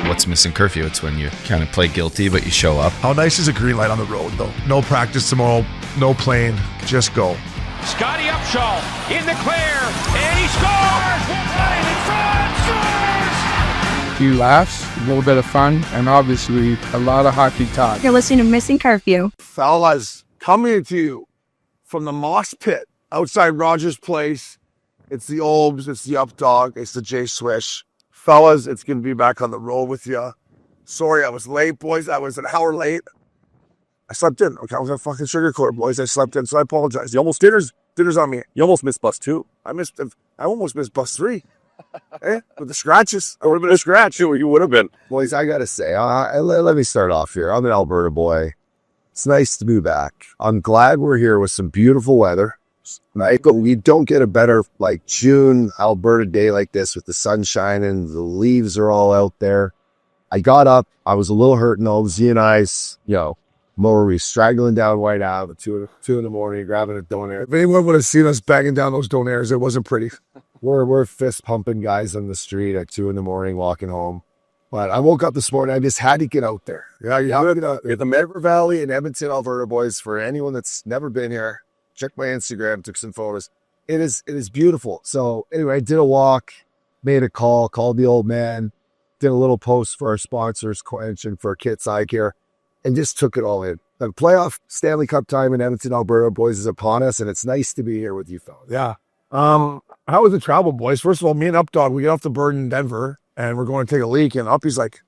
what's Missin Curfew? It's when you kind of play guilty, but you show up. How nice is a green light on the road, though? No practice tomorrow, no plane, just go. Scottie Upshall in the clear, and he scores! Right in front, scores! A few laughs, a little bit of fun, and obviously a lot of hockey talk. You're listening to Missin Curfew. Fellas, coming to you from the mosh pit outside Rogers Place. It's the Olbs, it's the Updog, it's the J Swish. Fellas, it's going to be back on the road with you. Sorry, I was late, boys. I was an hour late. I slept in. Okay, I was a fucking sugarcoat, boys. I slept in, so I apologize. Dinner's on me. You almost missed bus 2. I almost missed bus 3. With the scratches. I would have been a scratch. You would have been. Boys, I got to say, let me start off here. I'm an Alberta boy. It's nice to be back. I'm glad we're here with some beautiful weather. Right? But we don't get a better June Alberta day like this with the sun shining. The leaves are all out there. I got up. I was a little hurt though. Z and I's, mower, we straggling down White Ave at 2 in the morning, grabbing a donair. If anyone would have seen us banging down those donairs, it wasn't pretty. We're fist pumping guys on the street at 2 in the morning, walking home. But I woke up this morning. I just had to get out there. Yeah, you have to get out there. The River Valley in Edmonton, Alberta, boys. For anyone that's never been here, check my Instagram, took some photos. It is beautiful. So anyway, I did a walk, made a call, called the old man, did a little post for our sponsors, Quench and for Kit's Eye Care, and just took it all in. The playoff Stanley Cup time in Edmonton, Alberta, boys, is upon us, and it's nice to be here with you fellas. Yeah. How was the travel, boys? First of all, me and Updog, we get off the bird in Denver, and we're going to take a leak, and Uppy's like,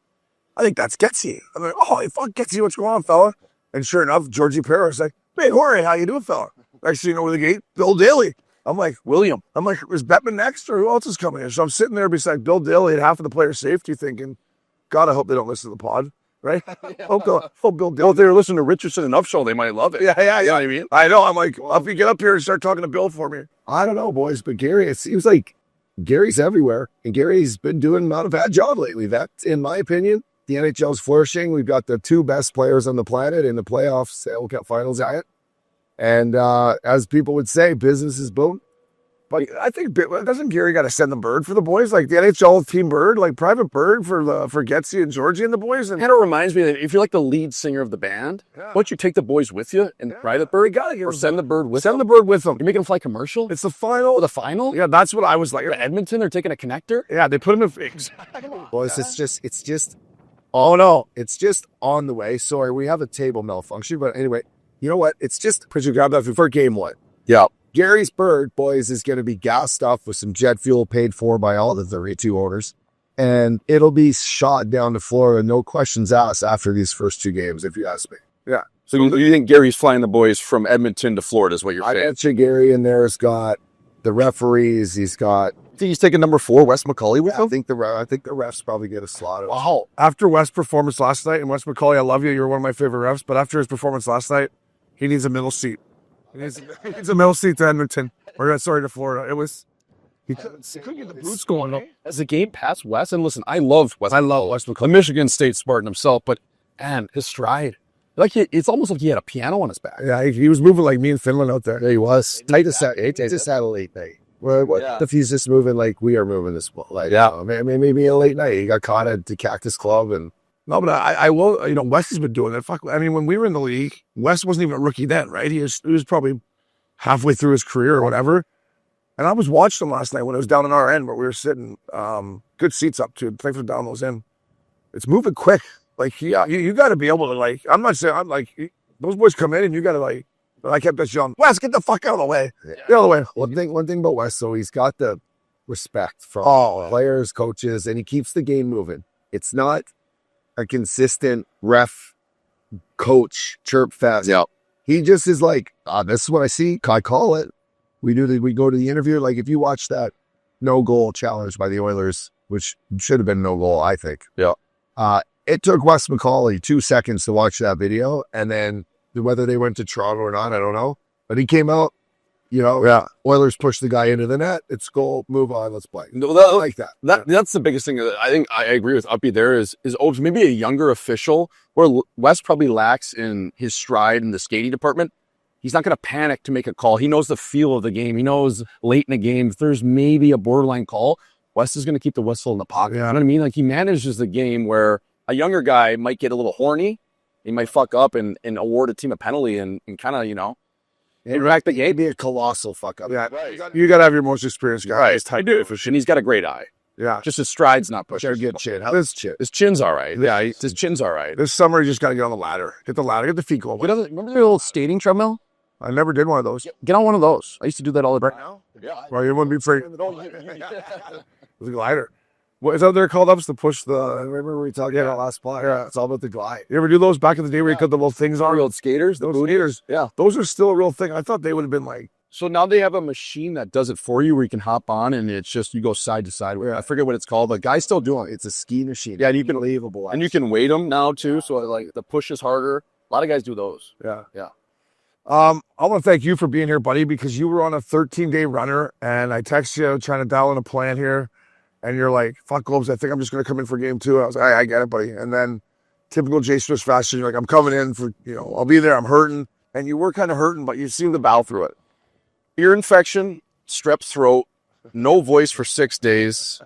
I think that's Gretzky. I'm like, oh, fuck Gretzky, what's going on, fella? And sure enough, Georgie Parrot's like, hey, Jorge, how you doing, fella? Next thing you know, with the gate, Bill Daly. I'm like, William. I'm like, is Bettman next, or who else is coming in? So I'm sitting there beside Bill Daly at half of the player safety thinking, God, I hope they don't listen to the pod, right? Oh, Bill Daly. Well, if they were listening to Richardson and Upshaw, they might love it. Yeah. You know what I mean? I know. I'm like, well, if you get up here and start talking to Bill for me. I don't know, boys, but Gary, it seems like Gary's everywhere, and Gary's been doing not a bad job lately. That, in my opinion, the NHL's flourishing. We've got the 2 best players on the planet in the playoffs, Stanley Cup Finals at it. And as people would say, business is booming. But I think, doesn't Gary got to send the bird for the boys? Like the NHL team bird, like private bird for Gretzky and Georgie and the boys? And kind of reminds me that if you're like the lead singer of the band, why don't you take the boys with you in the private bird? Or send the bird with them? Send the bird with them. You're making them fly commercial? It's the final. Oh, the final? Yeah, that's what I was like. Edmonton, they're taking a connector? Yeah, they put him in figs. Boys, it's just, oh no, it's just on the way. Sorry, we have a table malfunction, but anyway, you know what? It's just, could you grab that for game 1? Yeah. Gary's bird, boys, is going to be gassed up with some jet fuel paid for by all the 32 owners. And it'll be shot down to Florida, no questions asked after these first 2 games, if you ask me. Yeah. So you think Gary's flying the boys from Edmonton to Florida is what you're saying? I bet you Gary in there has got the referees. He's got... I think he's taking number 4, Wes McCauley with him? I think the refs probably get a slot. Wow. After Wes' performance last night, and Wes McCauley, I love you. You're one of my favorite refs. But after his performance last night, he needs a middle seat. He needs a middle seat to Edmonton. To Florida. It was... He couldn't get the boots going up. As the game passed Wes, and listen, I love Wes McCauley, the Michigan State Spartan himself, but, man, his stride. It's almost like he had a piano on his back. Yeah, he was moving like me in Finland out there. Yeah, he was. He just had a late night. What if he's just moving like we are moving this? Maybe a late night. He got caught at the Cactus Club and... No, but I will, Wes has been doing it. Fuck, I mean, when we were in the league, Wes wasn't even a rookie then, right? He was probably halfway through his career or whatever. And I was watching him last night when it was down in our end where we were sitting, good seats up to thanks for down those in. It's moving quick. Like, yeah, you got to be able to, I'm not saying, those boys come in and you got to, I kept just yelling, Wes, get the fuck out of the way. Get out of the way. One thing about Wes, though, he's got the respect from players, coaches, and he keeps the game moving. It's not a consistent ref, coach, chirp fest. Yeah. He just is like, this is what I see. I call it. We go to the interview. Like if you watch that no goal challenge by the Oilers, which should have been no goal, I think. Yeah. It took Wes McCauley 2 seconds to watch that video. And then whether they went to Toronto or not, I don't know. But he came out, Oilers pushed the guy into the net. It's goal, move on, let's play. No, like that. That's the biggest thing that I think I agree with Uppy there is Obes, maybe a younger official where Wes probably lacks in his stride in the skating department. He's not going to panic to make a call. He knows the feel of the game. He knows late in the game if there's maybe a borderline call, West is going to keep the whistle in the pocket. Yeah. You know what I mean? Like, he manages the game where a younger guy might get a little horny. He might fuck up and award a team a penalty and kind of, interact the game. Be a colossal fuck up. Yeah, you got to have your most experienced guy. Right. I do. And he's got a great eye. Yeah. Just his stride's not pushing. Good chin. How's chin? His chin's all right. Yeah, his chin's all right. This summer, you just got to get on the ladder. Hit the ladder. Get the feet going. Remember the old skating treadmill? I never did one of those. Get on one of those. I used to do that all the time. Now? Yeah. Well, you wouldn't be afraid. It was a glider. What is that they're called ups to push the... Remember we talked about last spot? Yeah, it's all about the glide. You ever do those back in the day where you cut the little things on? The old skaters, Those skaters. Yeah. Those are still a real thing. I thought they would have been like... So now they have a machine that does it for you where you can hop on and it's just, you go side to side. I forget what it's called, but guys still do it. It's a ski machine. Yeah, and you can Unbelievable. And you can weight them now too. So like the push is harder. A lot of guys do those. Yeah. Yeah. I want to thank you for being here, buddy, because you were on a 13-day runner, and I texted you trying to dial in a plan here, and you're like, fuck Globes, I think I'm just going to come in for game 2. I was like, I get it, buddy. And then typical J Swish fashion, you're like, I'm coming in for, I'll be there, I'm hurting. And you were kind of hurting, but you seemed to battle through it. Ear infection, strep throat, no voice for 6 days,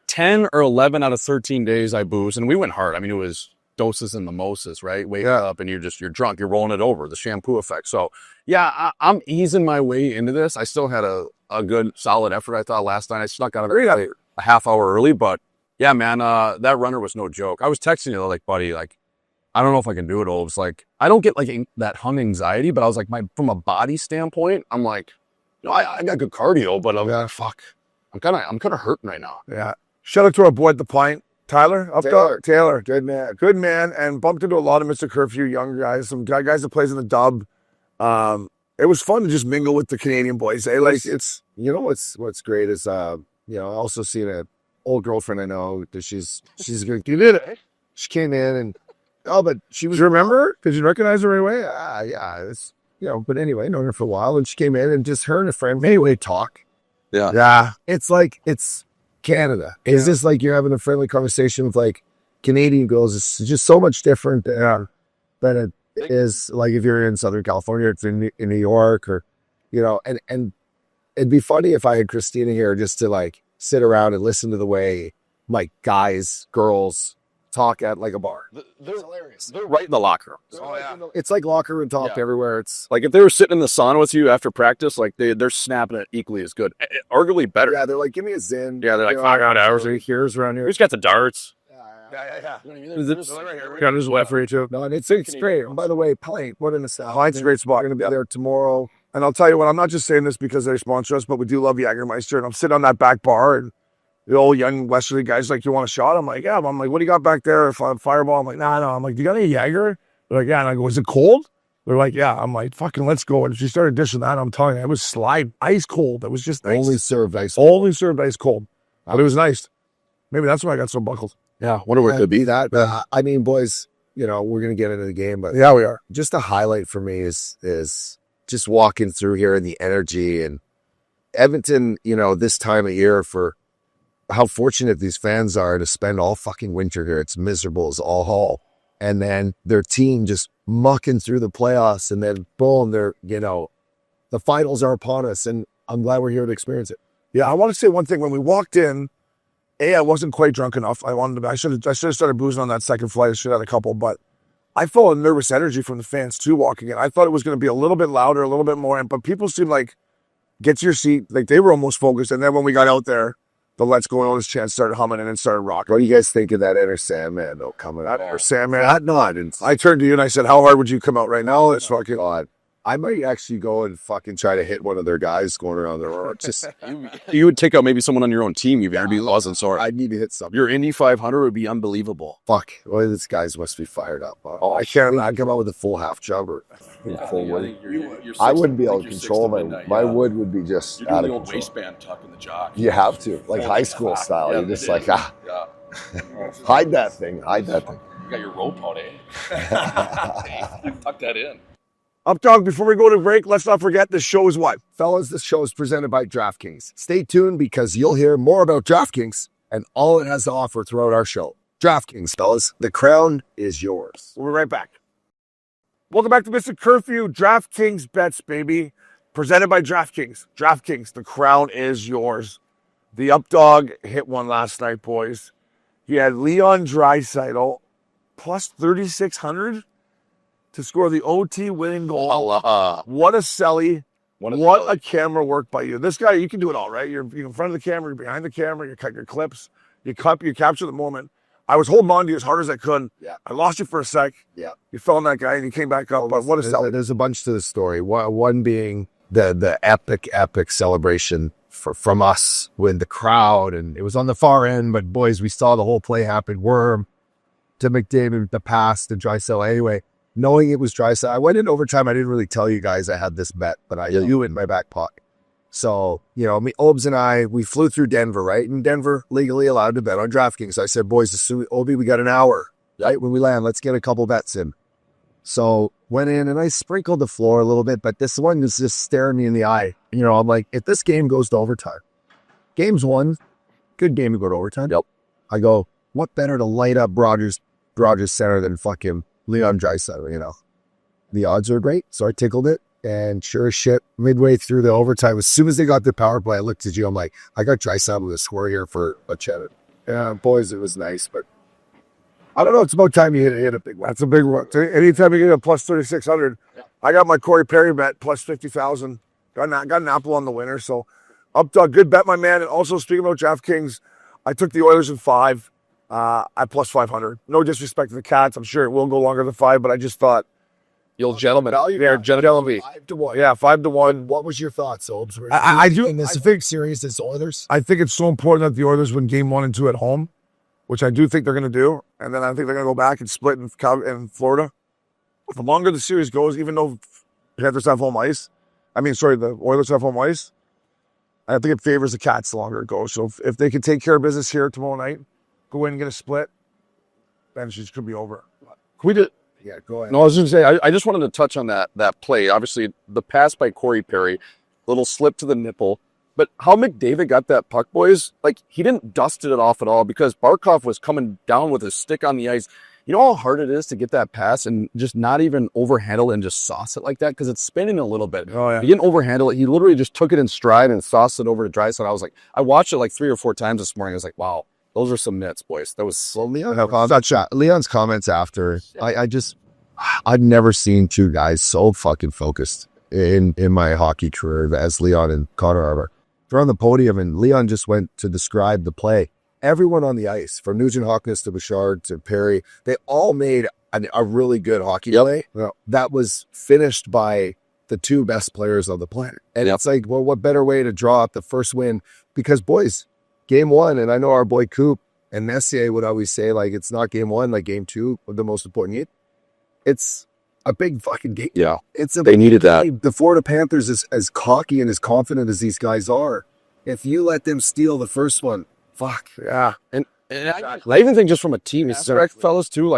10 or 11 out of 13 days I boozed, and we went hard. I mean, it was doses and mimosas, right? Wake up and you're drunk, you're rolling it over, the shampoo effect. So yeah, I'm easing my way into this. I still had a good solid effort, I thought, last night. I snuck out of it a half hour early, but yeah, man, that runner was no joke. I was texting you like, buddy, like, I don't know if I can do it all. It's like, I don't get like that hung anxiety, but I was like, from a body standpoint, I'm like, I got good cardio, but I'm kind of hurting right now. Yeah. Shout out to our boy at the Pint, Tyler. Taylor. Good man. Good man. And bumped into a lot of Missin Curfew younger guys, some guys that plays in the dub. It was fun to just mingle with the Canadian boys. Like it's, what's great is, I also seen an old girlfriend I know that she's good. You did it. She came in and, but she was. Did you remember her? Did you recognize her right away? Yeah. It's, but anyway, known her for a while, and she came in and just her and a friend anyway talk. Yeah. Yeah. It's like, it's Canada. It's just like you're having a friendly conversation with like Canadian girls. It's just so much different than it is like if you're in Southern California, or it's in New York, or, and it'd be funny if I had Christina here just to like sit around and listen to the way like guys, girls talk at like a bar. They're hilarious. They're right in the locker room. It's like locker room talk everywhere. It's like if they were sitting in the sauna with you after practice, like they're snapping it equally as good, arguably better. Yeah, they're like, give me a Zin. Yeah, they're like 5 hours. Here's around here. Who's got the darts? Yeah. You know what I mean? There's Got his left for you too. No, and it's great. And by the way, Pint, what in the South? Pint's a great spot. We're going to be there tomorrow. And I'll tell you what, I'm not just saying this because they sponsor us, but we do love Jägermeister. And I'm sitting on that back bar, and the old young westerly guys like, you want a shot? I'm like, yeah. I'm like, what do you got back there? Fireball. I'm like, nah, no. I'm like, do you got any Jaeger? They're like, yeah. And I go, is it cold? They're like, yeah. I'm like, fucking let's go. And she started dishing that. I'm telling you, it was slide ice cold. It was just nice. Only served ice cold. But it was nice. Maybe that's why I got so buckled. Yeah, wonder where it could be. That. I mean, boys, we're going to get into the game, but yeah, we are. Just a highlight for me is just walking through here and the energy and Edmonton, this time of year, for how fortunate these fans are to spend all fucking winter here. It's miserable as all hell. And then their team just mucking through the playoffs, and then boom, the finals are upon us, and I'm glad we're here to experience it. Yeah, I want to say one thing. When we walked in, I wasn't quite drunk enough. I should have started boozing on that second flight. I should have had a couple, but I felt a nervous energy from the fans too walking in. I thought it was going to be a little bit louder, a little bit more, but people seemed like, get to your seat, like they were almost focused. And then when we got out there, the Let's Go Oilers chant started humming and started rocking. What do you guys think of that Inner Sandman though coming out? Inner Sandman? Not. I turned to you and I said, how hard would you come out right now? It's fucking God. I might actually go and fucking try to hit one of their guys going around there. Just you would take out maybe someone on your own team. You'd be wasn't sorry. I need to hit something. Your Indy 500 would be unbelievable. Fuck. Well, these guys must be fired up. I can't come out with a full half jump or full wood. I wouldn't be able to control my wood would be just out of control. Waistband tuck in the jock. You have to, like high school style. You're just like, hide that thing. You got your rope out, eh? Tuck that in. Updog, before we go to break, let's not forget this show is what? Fellas, this show is presented by DraftKings. Stay tuned because you'll hear more about DraftKings and all it has to offer throughout our show. DraftKings, fellas, the crown is yours. We'll be right back. Welcome back to Missin Curfew, DraftKings bets, baby. Presented by DraftKings. DraftKings, the crown is yours. The up dog hit one last night, boys. He had Leon Draisaitl plus 3,600 to score the OT winning goal. Allah. What a selly. What A camera work by you. This guy, you can do it all, right? You're in front of the camera, you're behind the camera, you cut your clips, you capture the moment. I was holding on to you as hard as I could. Yeah. I lost you for a sec. Yeah. You fell on that guy and you came back up. But what a selly. There's a bunch to the story. One being the epic celebration from us with the crowd, and it was on the far end, but boys, we saw the whole play happen. Worm to McDavid, the pass to Draisaitl. Anyway, knowing it was Draisaitl, I went in overtime. I didn't really tell you guys I had this bet, but I knew it in my back pocket. So, me, Obes and I, we flew through Denver, right? And Denver legally allowed to bet on DraftKings. So I said, boys, Obi, we got an hour, right? When we land, let's get a couple bets in. So went in and I sprinkled the floor a little bit, but this one was just staring me in the eye. I'm like, if this game goes to overtime, game's won, good game to go to overtime. Yep. I go, what better to light up Rogers Center than fucking Leon Draisaitl, The odds are great, so I tickled it. And sure as shit, midway through the overtime, as soon as they got the power play, I looked at you. I'm like, I got Draisaitl to score here for a cheddar. Yeah, boys, it was nice, but I don't know. It's about time you hit a big one. That's a big one. Anytime you get a plus 3,600, I got my Corey Perry bet plus 50,000. Got an apple on the winner. So up dog, good bet, my man. And also speaking about DraftKings, I took the Oilers in 5 at plus 500. No disrespect to the Cats. I'm sure it will go longer than 5, but I just thought. The old gentleman. They're gentlemen. 5-1. Yeah, 5-1. What was your thoughts, Obes? I do. In this big series, this Oilers? I think it's so important that the Oilers win game 1 and 2 at home, which I do think they're going to do. And then I think they're going to go back and split in Florida. The longer the series goes, even though Panthers have home ice, the Oilers have home ice, I think it favors the Cats the longer it goes. So if they can take care of business here tomorrow night, go in and get a split, then it could be over. Yeah, go ahead. No, I was going to say, I just wanted to touch on that play. Obviously, the pass by Corey Perry, little slip to the nipple. But how McDavid got that puck, boys, he didn't dust it off at all because Barkov was coming down with his stick on the ice. You know how hard it is to get that pass and just not even overhandle it and just sauce it like that? Because it's spinning a little bit. Oh, yeah. He didn't overhandle it. He literally just took it in stride and sauced it over to Draisaitl. I watched it 3 or 4 times this morning. I was like, wow, those are some mitts, boys. That was so Leon's comments after, I've never seen two guys so fucking focused in my hockey career as Leon and Connor Arbor. They're on the podium and Leon just went to describe the play. Everyone on the ice, from Nugent Hopkins to Bouchard to Perry, they all made a really good hockey play that was finished by the 2 best players on the planet. And it's like, well, what better way to draw up the first win? Because, boys, game 1, and I know our boy Coop and Messier would always say, it's not game 1, game 2, the most important game. It's a big fucking game. Yeah. They needed that. The Florida Panthers, as cocky and as confident as these guys are, if you let them steal the first one, fuck. Yeah. And I even think just from a team aspect, fellas, too,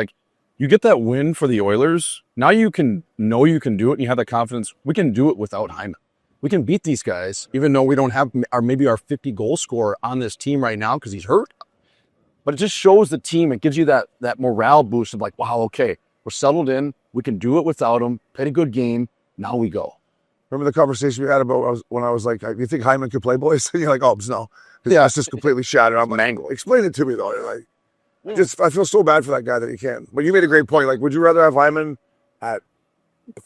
you get that win for the Oilers. Now you can know you can do it and you have that confidence. We can do it without Hyman. We can beat these guys, even though we don't have maybe our 50 goal scorer on this team right now because he's hurt. But it just shows the team. It gives you that morale boost of wow, okay, we're settled in. We can do it without him. Played a good game. Now we go. Remember the conversation we had about when I was like, you think Hyman could play, boys? And you're like, oh, no. Yeah, it's just completely shattered. I'm like, mangled. Explain it to me, though. I feel so bad for that guy that he can't. But you made a great point. Would you rather have Hyman at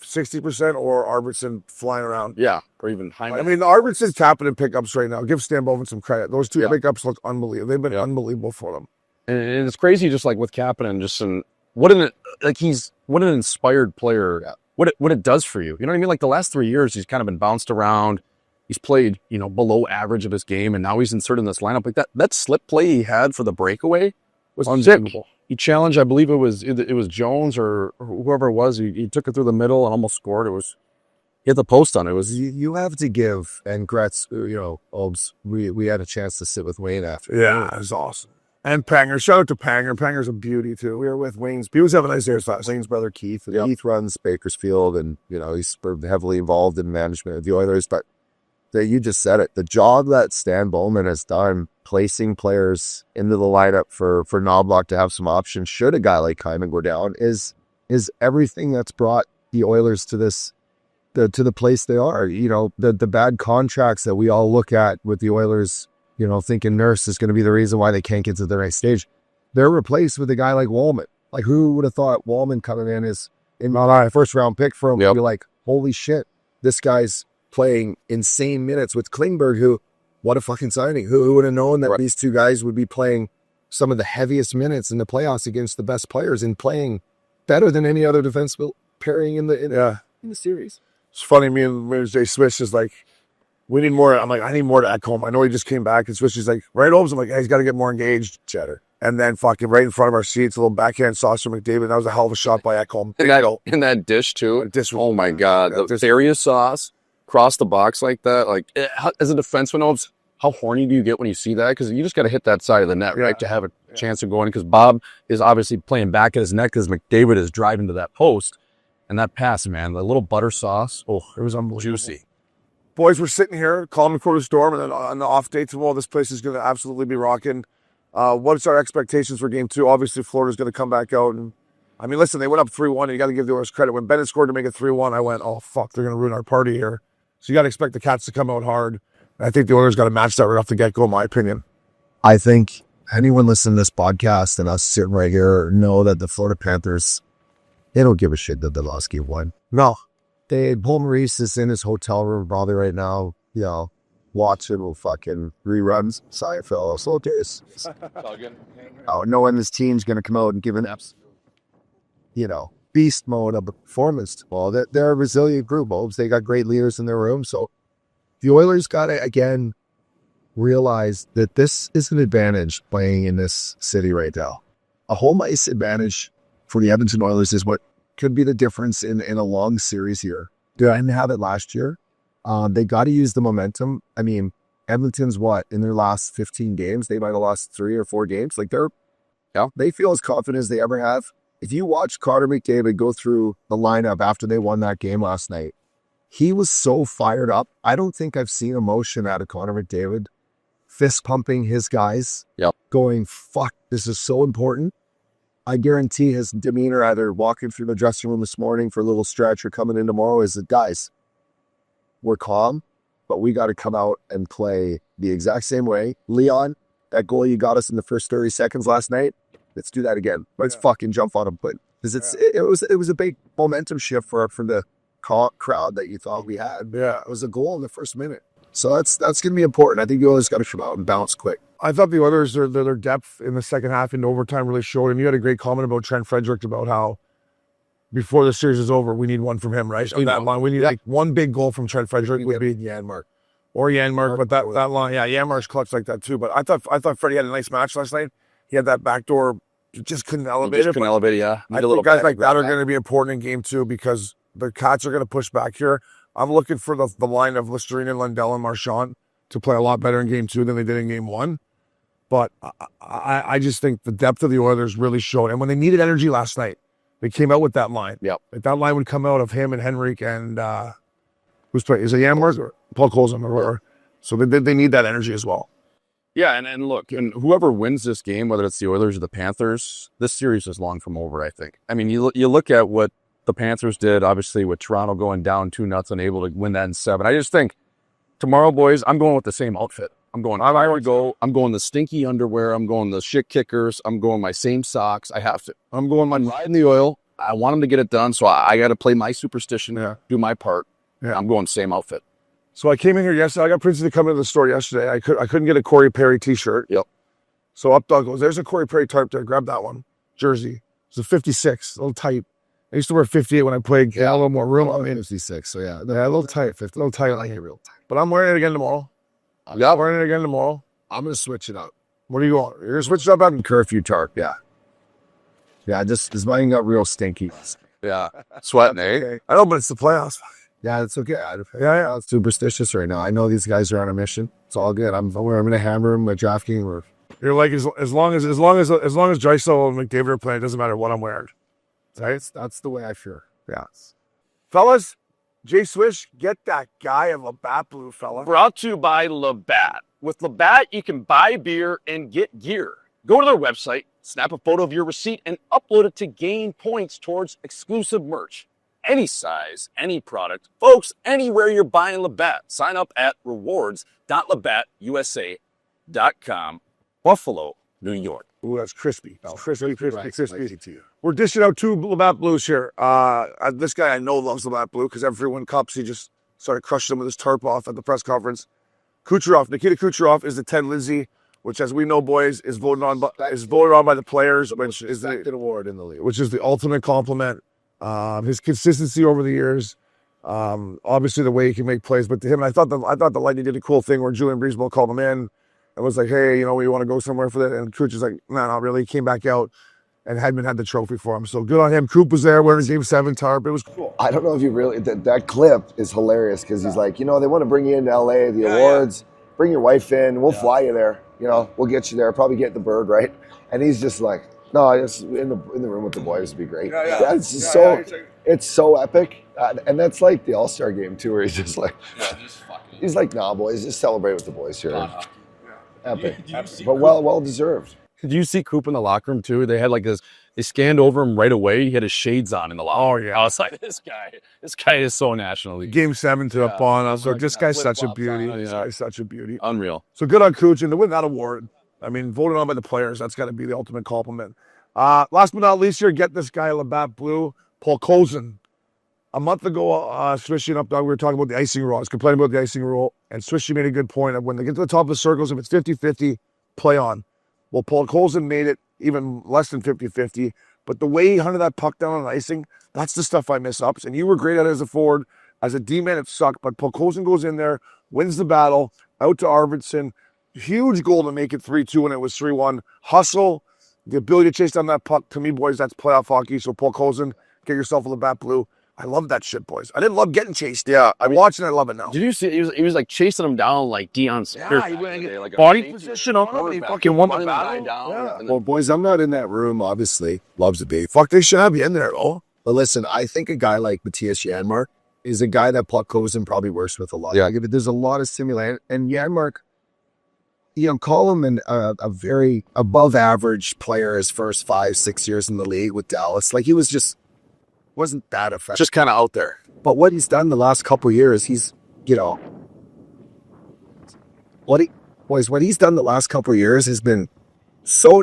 60% or Arvidsson flying around? Yeah, or even Hyman. Arvidsson's tapping in pickups right now. Give Stan Bowman some credit. Those 2 pickups look unbelievable. They've been unbelievable for them. And it's crazy, just with Kapanen, what an inspired player. Yeah. What it does for you. You know what I mean? The last 3 years, he's kind of been bounced around. He's played, below average of his game, and now he's inserted in this lineup. That slip play he had for the breakaway was unbelievable. Sick. He challenged, I believe it was Jones or whoever it was. He took it through the middle and almost scored. He had the post on it. It was you have to give, and Gretz, Obes, we had a chance to sit with Wayne after. Yeah, it was awesome. And Panger. Shout out to Panger. Panger's a beauty, too. We were with Wayne's. He was having a nice day. Wayne's brother, Keith. And Keith runs Bakersfield, and, he's heavily involved in management of the Oilers. But you just said it. The job that Stan Bowman has done placing players into the lineup for Knobloch to have some options should a guy like Hyman go down is everything that's brought the Oilers to the place they are. The bad contracts that we all look at with the Oilers you know, thinking Nurse is going to be the reason why they can't get to the next stage. They're replaced with a guy like Wallman. Like, who would have thought Wallman coming in is a first round pick for him? Yep. Be like, holy shit, this guy's playing insane minutes with Klingberg, who, what a fucking signing. Who would have known that these two guys would be playing some of the heaviest minutes in the playoffs against the best players and playing better than any other defense pairing in the series. It's funny, me and J Swish is like, we need more. I'm like, I need more to Ekholm. I know he just came back, and Swish is like, right, Holmes? I'm like, hey, he's got to get more engaged. Cheddar. And then fucking right in front of our seats, a little backhand sauce from McDavid. That was a hell of a shot by Ekholm. In that dish, too. Oh, my God. The area sauce across the box like that. Like, as a defenseman, Holmes, how horny do you get when you see that? Because you just got to hit that side of the net, right, to have a chance of going. Because Bob is obviously playing back at his neck because McDavid is driving to that post. And that pass, man, the little butter sauce, it was unbelievable. Juicy. Boys, we're sitting here, calm before the storm, and then on the off day tomorrow, this place is going to absolutely be rocking. What's our expectations for game 2? Obviously, Florida's going to come back out. And I mean, listen, they went up 3-1, and you got to give the Oilers credit. When Bennett scored to make it 3-1, I went, oh, fuck, they're going to ruin our party here. So you got to expect the Cats to come out hard. I think the Oilers got to match that right off the get-go, in my opinion. I think anyone listening to this podcast and us sitting right here know that the Florida Panthers, they don't give a shit that they lost game 1. No. Paul Maurice is in his hotel room probably right now, you know, watching fucking reruns. Seinfeld. So there's, knowing this team's going to come out and give an beast mode of a performance. Well, they're a resilient group, Obes. They got great leaders in their room. So the Oilers got to, again, realize that this is an advantage playing in this city right now. A home ice advantage for the Edmonton Oilers is what could be the difference in a long series here. They didn't have it last year. They got to use the momentum. I mean, Edmonton's in their last 15 games, they might have lost 3 or 4 games. Like they feel as confident as they ever have. If you watch Connor McDavid go through the lineup after they won that game last night, he was so fired up. I don't think I've seen emotion out of Connor McDavid, fist pumping his guys, going, fuck, this is so important. I guarantee his demeanor, either walking through the dressing room this morning for a little stretch or coming in tomorrow, is that, guys, we're calm, but we got to come out and play the exact same way. Leon, that goal you got us in the first 30 seconds last night, let's do that again. Let's fucking jump on him. Because it was a big momentum shift for the crowd that you thought we had. Yeah, it was a goal in the first minute. So that's going to be important. I think the Oilers got to come out and bounce quick. I thought the Oilers, their depth in the second half into overtime really showed. And you had a great comment about Trent Frederick about how before the series is over, we need one from him, right? That line, we need like one big goal from Trent Frederick would be Janmark. Or Janmark, but that line, Janmark's clutch like that too. But I thought Freddie had a nice match last night. He had that backdoor, just couldn't elevate it. I think guys like that are going to be important in game 2 because the Cats are going to push back here. I'm looking for the line of Listerine, Lundell, and Marchand to play a lot better in game 2 than they did in game 1. But I just think the depth of the Oilers really showed. And when they needed energy last night, they came out with that line. Yep. Like that line would come out of him and Henrik and who's playing? Is it Janmark or Paul Colson or whatever? So they need that energy as well. Yeah, and look, and whoever wins this game, whether it's the Oilers or the Panthers, this series is long from over, I think. I mean, you look at what the Panthers did, obviously, with Toronto going down 2-0 and able to win that in 7. I just think tomorrow, boys, I'm going with the same outfit. I'm going the stinky underwear. I'm going the shit kickers. I'm going my same socks. I have to. I'm going my riding the oil. I want them to get it done, so I got to play my superstition, do my part. Yeah. I'm going same outfit. So I came in here yesterday. I got Princey to come into the store yesterday. I couldn't get a Corey Perry t-shirt. Yep. So Updog goes, there's a Corey Perry tarp there. Grab that one. Jersey. It's a 56, a little tight. I used to wear 58 when I played. Yeah, a little more room. I mean, 56. So yeah, a little tight. 50, a little tight. I like it real tight. But I'm wearing it again tomorrow. I'm wearing it again tomorrow. I'm gonna switch it up. What are you going? You're gonna switch it up on curfew tarp. Yeah. Yeah. This mine got real stinky. Yeah. Sweating, eh? Okay. I know, but it's the playoffs. Yeah, it's okay. Yeah. It's superstitious right now. I know these guys are on a mission. It's all good. I'm gonna hammer them with DraftKings. You're like as long as Drysdale and McDavid are playing, it doesn't matter what I'm wearing. Right? That's the way I feel. Yeah. Fellas, J Swish, get that guy a Labatt Blue, fella. Brought to you by Labatt. With Labatt, you can buy beer and get gear. Go to their website, snap a photo of your receipt, and upload it to gain points towards exclusive merch. Any size, any product. Folks, anywhere you're buying Labatt, sign up at rewards.labattusa.com. Superstitions.com, Buffalo, New York. Ooh, that's crispy. Crispy. To you. We're dishing out 2 Labatt Blues here. This guy I know loves Labatt Blue because every win cups, he just started crushing them with his tarp off at the press conference. Kucherov, Nikita Kucherov is the 10 Lindsay, which, as we know, boys, is voted on by the players, which is the award in the league. which is the ultimate compliment. His consistency over the years, obviously the way he can make plays. But to him, I thought the Lightning did a cool thing where Julian Breezeball called him in and was like, "Hey, we want to go somewhere for that." And Cooch is like, "No, not really." He came back out, and Hedman had the trophy for him. So good on him. Coop was there wearing his Game 7 tarp. It was cool. I don't know if you really that clip is hilarious because he's like, they want to bring you into LA, the awards, bring your wife in, we'll fly you there, we'll get you there, probably get the bird, right? And he's just like, no, just in the room with the boys would be great. It's just it's so epic, and that's like the All-Star game too, where he's just like, he's like, nah, boys, just celebrate with the boys here. Epic, but well deserved. Did you see Coop in the locker room too? They had like this. They scanned over him right away. He had his shades on in the locker. Oh yeah, I was like, this guy is so National League. Game 7 to up on us. So Like, this guy's such a beauty. on, This guy's such a beauty. Unreal. So good on Cooch, and to win that award, I mean, voted on by the players, that's got to be the ultimate compliment. Last but not least here, get this guy, Labatt Blue, Paul Kozin. A month ago, Swishing Up Dog, we were talking about the icing rule. I was complaining about the icing rule, and Swishy made a good point of when they get to the top of the circles, if it's 50-50, play on. Well, Paul Kozin made it even less than 50-50, but the way he hunted that puck down on icing, that's the stuff I miss ups. And you were great at it as a forward. As a D-man, it sucked, but Paul Kozin goes in there, wins the battle, out to Arvidsson. Huge goal to make it 3-2 when it was 3-1. Hustle, the ability to chase down that puck. To me, boys, that's playoff hockey. So Paul Kozin, get yourself a Labatt Blue. I love that shit, boys. I didn't love getting chased. Yeah, I'm watching. I love it now. Did you see? He was like chasing him down like Deion Sanders. Yeah, he went and like body position on him. He fucking won the battle. Down. Well, boys, I'm not in that room, obviously. Loves to be. Fuck, they should have you in there, though. But listen, I think a guy like Matthias Janmark is a guy that Puck Kozin probably works with a lot. Yeah. There's a lot of similarity. And Janmark, call him a very above average player his first 5-6 years in the league with Dallas. Like, he wasn't that effective. Just kind of out there. But what he's done the last couple of years, what he's done the last couple of years has been so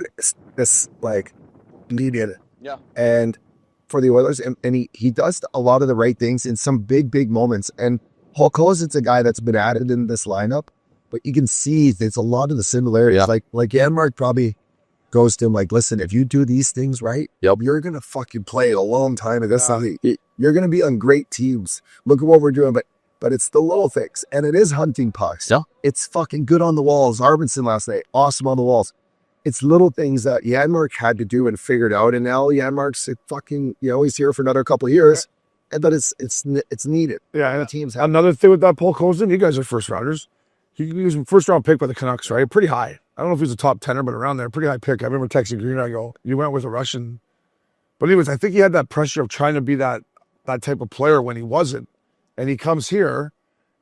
needed. Yeah. And for the Oilers, and he does a lot of the right things in some big moments. And Paul Cozin's a guy that's been added in this lineup, but you can see there's a lot of the similarities. Yeah. Like Janmark probably goes to him like, listen, if you do these things right, you're gonna fucking play a long time in this league. You're gonna be on great teams. Look at what we're doing, but it's the little things, and it is hunting pucks. Yeah. It's fucking good on the walls. Arvidsson last night, awesome on the walls. It's little things that Janmark had to do and figured out, and now Janmark's fucking, he's here for another couple of years, but it's needed. Yeah, and the teams have. another thing with that Paul Kozin, you guys are first rounders. He was a first round pick by the Canucks, right? Pretty high. I don't know if he was a top 10er, but around there, pretty high pick. I remember texting Green, I go, you went with a Russian. But anyways, I think he had that pressure of trying to be that type of player when he wasn't. And he comes here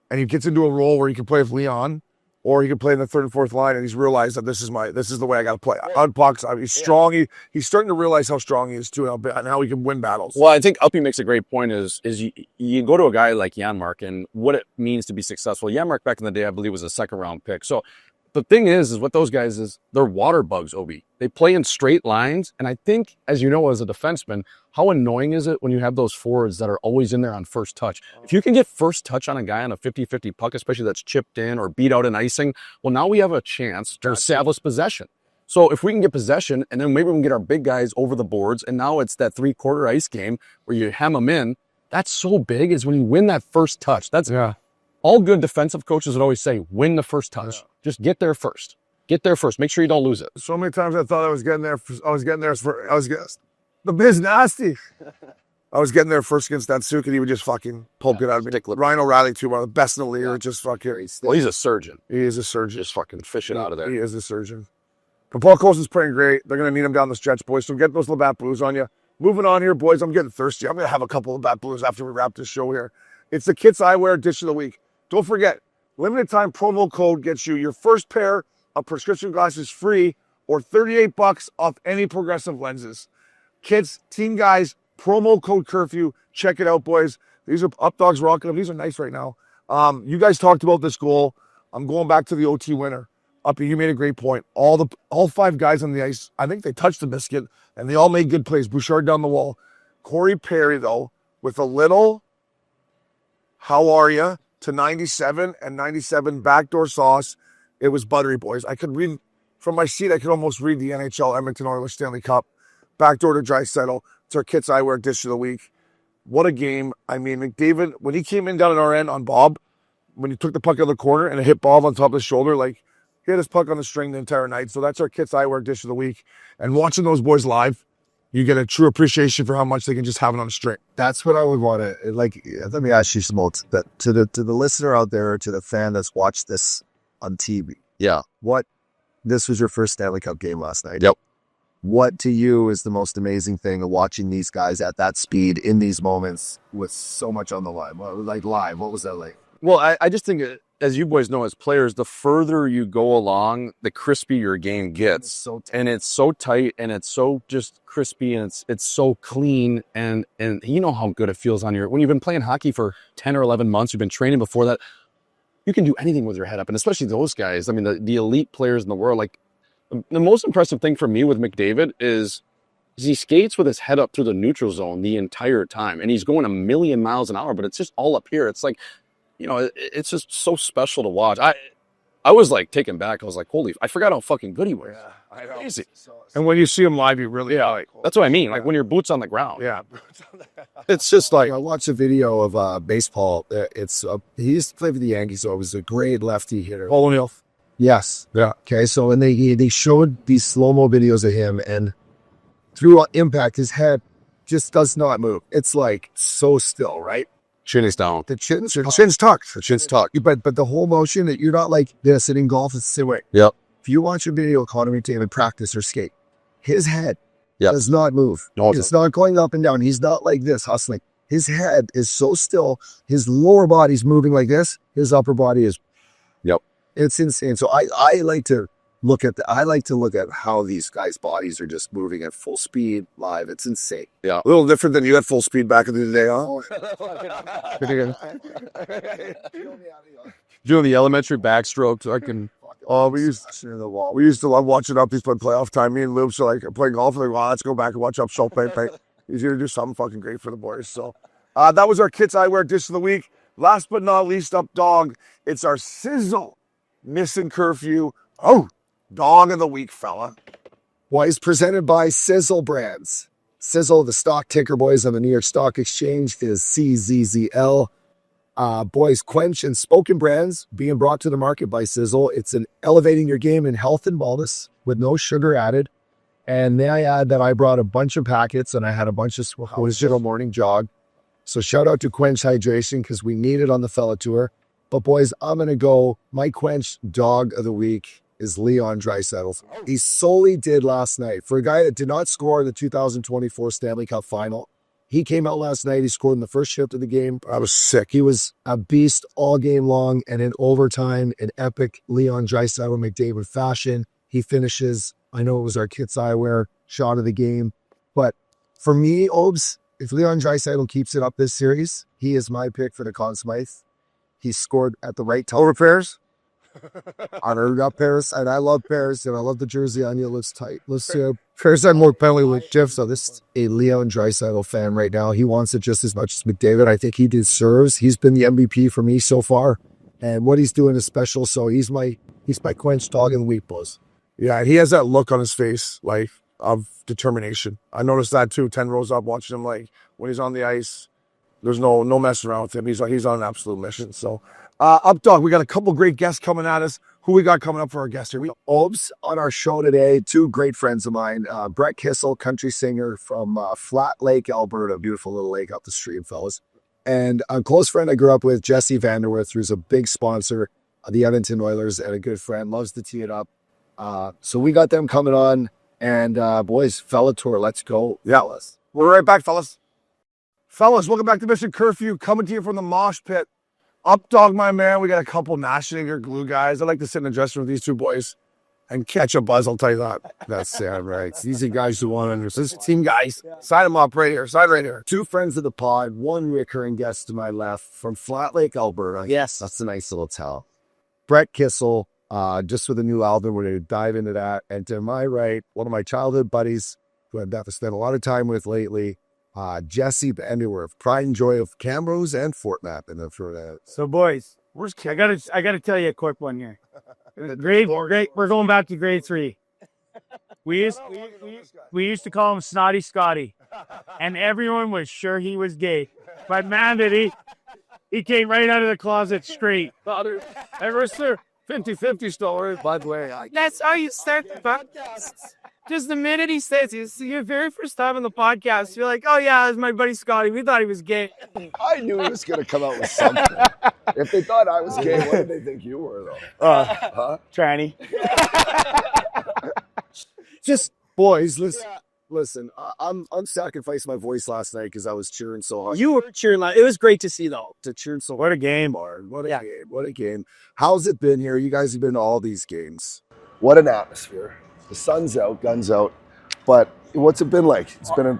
and he gets into a role where he can play with Leon, or he can play in the third and fourth line, and he's realized that this is the way I got to play. On pucks, he's strong. He's starting to realize how strong he is too, and how he can win battles. Well, I think Uppy makes a great point is you go to a guy like Janmark and what it means to be successful. Janmark back in the day, I believe, was a second round pick. So the thing is what those guys is, they're water bugs, Obi. They play in straight lines. And I think, as you know, as a defenseman, how annoying is it when you have those forwards that are always in there on first touch? If you can get first touch on a guy on a 50-50 puck, especially that's chipped in or beat out in icing, well, now we have a chance to establish possession. So if we can get possession, and then maybe we can get our big guys over the boards, and now it's that three-quarter ice game where you hem them in, that's so big is when you win that first touch. That's all good defensive coaches would always say, win the first touch. Yeah. Just get there first. Get there first. Make sure you don't lose it. So many times I thought I was getting there. The biz nasty. I was getting there first against that Suke, and he would just fucking poke it out of me. Ryan O'Reilly, too, one of the best in the league. Just fucking. Well, he's a surgeon. He is a surgeon. Just fucking fish it out of there. He is a surgeon. But Paul Cozin's playing great. They're going to need him down the stretch, boys. So get those Labatt Blues on you. Moving on here, boys. I'm getting thirsty. I'm going to have a couple of Labatt Blues after we wrap this show here. It's the Kits Eyewear Dish of the Week. Don't forget, limited time promo code gets you your first pair of prescription glasses free, or $38 off any progressive lenses. Kids, teen guys, promo code curfew. Check it out, boys. These are Up Dogs rocking them. These are nice right now. You guys talked about this goal. I'm going back to the OT winner. Uppy, you made a great point. All 5 guys on the ice, I think they touched the biscuit, and they all made good plays. Bouchard down the wall. Corey Perry, though, with a little how are ya to 97 and 97 backdoor sauce. It was buttery, boys. I could read from my seat. I could almost read the NHL Edmonton Oilers Stanley Cup. Backdoor to Draisaitl. It's our Kits Eyewear dish of the week. What a game. I mean, McDavid, when he came in down at our end on Bob, when he took the puck out of the corner and it hit Bob on top of his shoulder, like, he had his puck on the string the entire night. So that's our Kits Eyewear dish of the week. And watching those boys live, you get a true appreciation for how much they can just have it on a string. That's what I would want to, like, let me ask you, Smoltz, that to the listener out there, to the fan that's watched this on TV. Yeah. This was your first Stanley Cup game last night. Yep. What to you is the most amazing thing of watching these guys at that speed in these moments with so much on the line? Like live, what was that like? Well, I just think, as you boys know, as players, the further you go along, the crispy your game gets. And it's so tight, and it's so just crispy, and it's so clean. And you know how good it feels on when you've been playing hockey for 10 or 11 months, you've been training before that, you can do anything with your head up. And especially those guys, I mean, the elite players in the world, like, the most impressive thing for me with McDavid is he skates with his head up through the neutral zone the entire time. And he's going 1,000,000 miles an hour, but it's just all up here. It's like, you know, it's just so special to watch. I was like taken back. I was like, holy, I forgot how fucking good he was. Yeah, I know. Crazy. And when you see him live, you really like. That's what I mean. Like when your boots on the ground. Yeah. It's just like, I watched a video of baseball. He used to play for the Yankees, so it was a great lefty hitter. Paul O'Neill. Yes. Yeah. Okay. So when they showed these slow-mo videos of him, and through impact, his head just does not move. It's like so still, right? Chin is down. The chin's tucked. The chin's tucked. But the whole motion, that you're not like this in golf, it's the same way. Yep. If you watch a video of Connor McDavid practice or skate, his head Yep. does not move. No, It's not going up and down. He's not like this hustling. His head is so still. His lower body's moving like this. His upper body is. Yep. It's insane. So I like to look at how these guys' bodies are just moving at full speed live. It's insane. Yeah. A little different than you had full speed back in the day, huh? Doing the elementary backstrokes, I can. Oh, we used to love watching Uppies play playoff time. Me and Lubes are like playing golf. Like, well, let's go back and watch Up Show play. He's going to do something fucking great for the boys. So that was our Kits Eyewear dish of the week. Last but not least, up dog, it's our Sizzle Missin Curfew. Oh, dog of the week, fella. Boys, presented by Sizzle Brands. Sizzle, the stock ticker, boys, on the New York Stock Exchange is CZZL. Boys, Quench and Spoken Brands being brought to the market by Sizzle. It's an elevating your game in health and wellness with no sugar added. And may I add that I brought a bunch of packets and I had a bunch of digital morning jog. So shout out to Quench Hydration because we need it on the fella tour. But boys, I'm going to go, my Quench dog of the week is Leon Draisaitl. He solely did last night. For a guy that did not score in the 2024 Stanley Cup Final, he came out last night. He scored in the first shift of the game. I was sick. He was a beast all game long, and in overtime, in epic Leon Draisaitl McDavid fashion, he finishes. I know it was our Kits Eyewear shot of the game, but for me, Obes, if Leon Draisaitl keeps it up this series, he is my pick for the Conn Smythe. He scored at the right time. Over pairs? I already got Paris, and I love Paris, and I love the jersey on you. It looks tight. Let's see. Paris had more penalty with Jeff, so this is a Leon Draisaitl fan right now. He wants it just as much as McDavid. I think he deserves. He's been the MVP for me so far, and what he's doing is special. So he's my Quench dog in the week, boys. Yeah, and he has that look on his face, like, of determination. I noticed that too, 10 rows up, watching him, like, when he's on the ice, there's no messing around with him. He's on an absolute mission. So, up dog, we got a couple great guests coming at us. Who we got coming up for our guest here? Obes on our show today, two great friends of mine. Brett Kissel, country singer from Flat Lake, Alberta. Beautiful little lake up the street, fellas. And a close friend I grew up with, Jesse Vanderworth, who's a big sponsor of the Edmonton Oilers and a good friend, loves to tee it up. So we got them coming on. And boys, fella tour, let's go. Yeah. Fellas. We're right back, fellas. Fellas, welcome back to Missin Curfew, coming to you from the mosh pit. Up dog, my man. We got a couple National glue guys. I like to sit in the dressing room with these two boys and catch a buzz, I'll tell you that. That's right. These are guys who want to understand. This is team guys. Sign them up right here. Sign right here. Two friends of the pod, one recurring guest to my left from Flat Lake, Alberta. Yes. That's a nice little town. Brett Kissel, just with a new album. We're going to dive into that. And to my right, one of my childhood buddies who I've got to spend a lot of time with lately, Jesse Vanderworth, pride and joy of Camrose and Fort Mappin. So, boys, I gotta tell you a quick one here. Grade, we're going back to grade 3. We used to call him Snotty Scotty, and everyone was sure he was gay. But man, did he came right out of the closet straight. Ever sir, 50-50 story, by the way. That's how you start the podcast. Just the minute he says it's your very first time on the podcast, you're like, oh yeah, it's my buddy Scotty. We thought he was gay. I knew he was going to come out with something. If they thought I was gay, what did they think you were, though? Tranny. Just, boys, listen. I'm sacrificing my voice last night because I was cheering so hard. You were cheering loud. It was great to see, though. To cheering so hard. What a game, Bard. What a game. How's it been here? You guys have been to all these games. What an atmosphere. The sun's out, guns out. But what's it been like?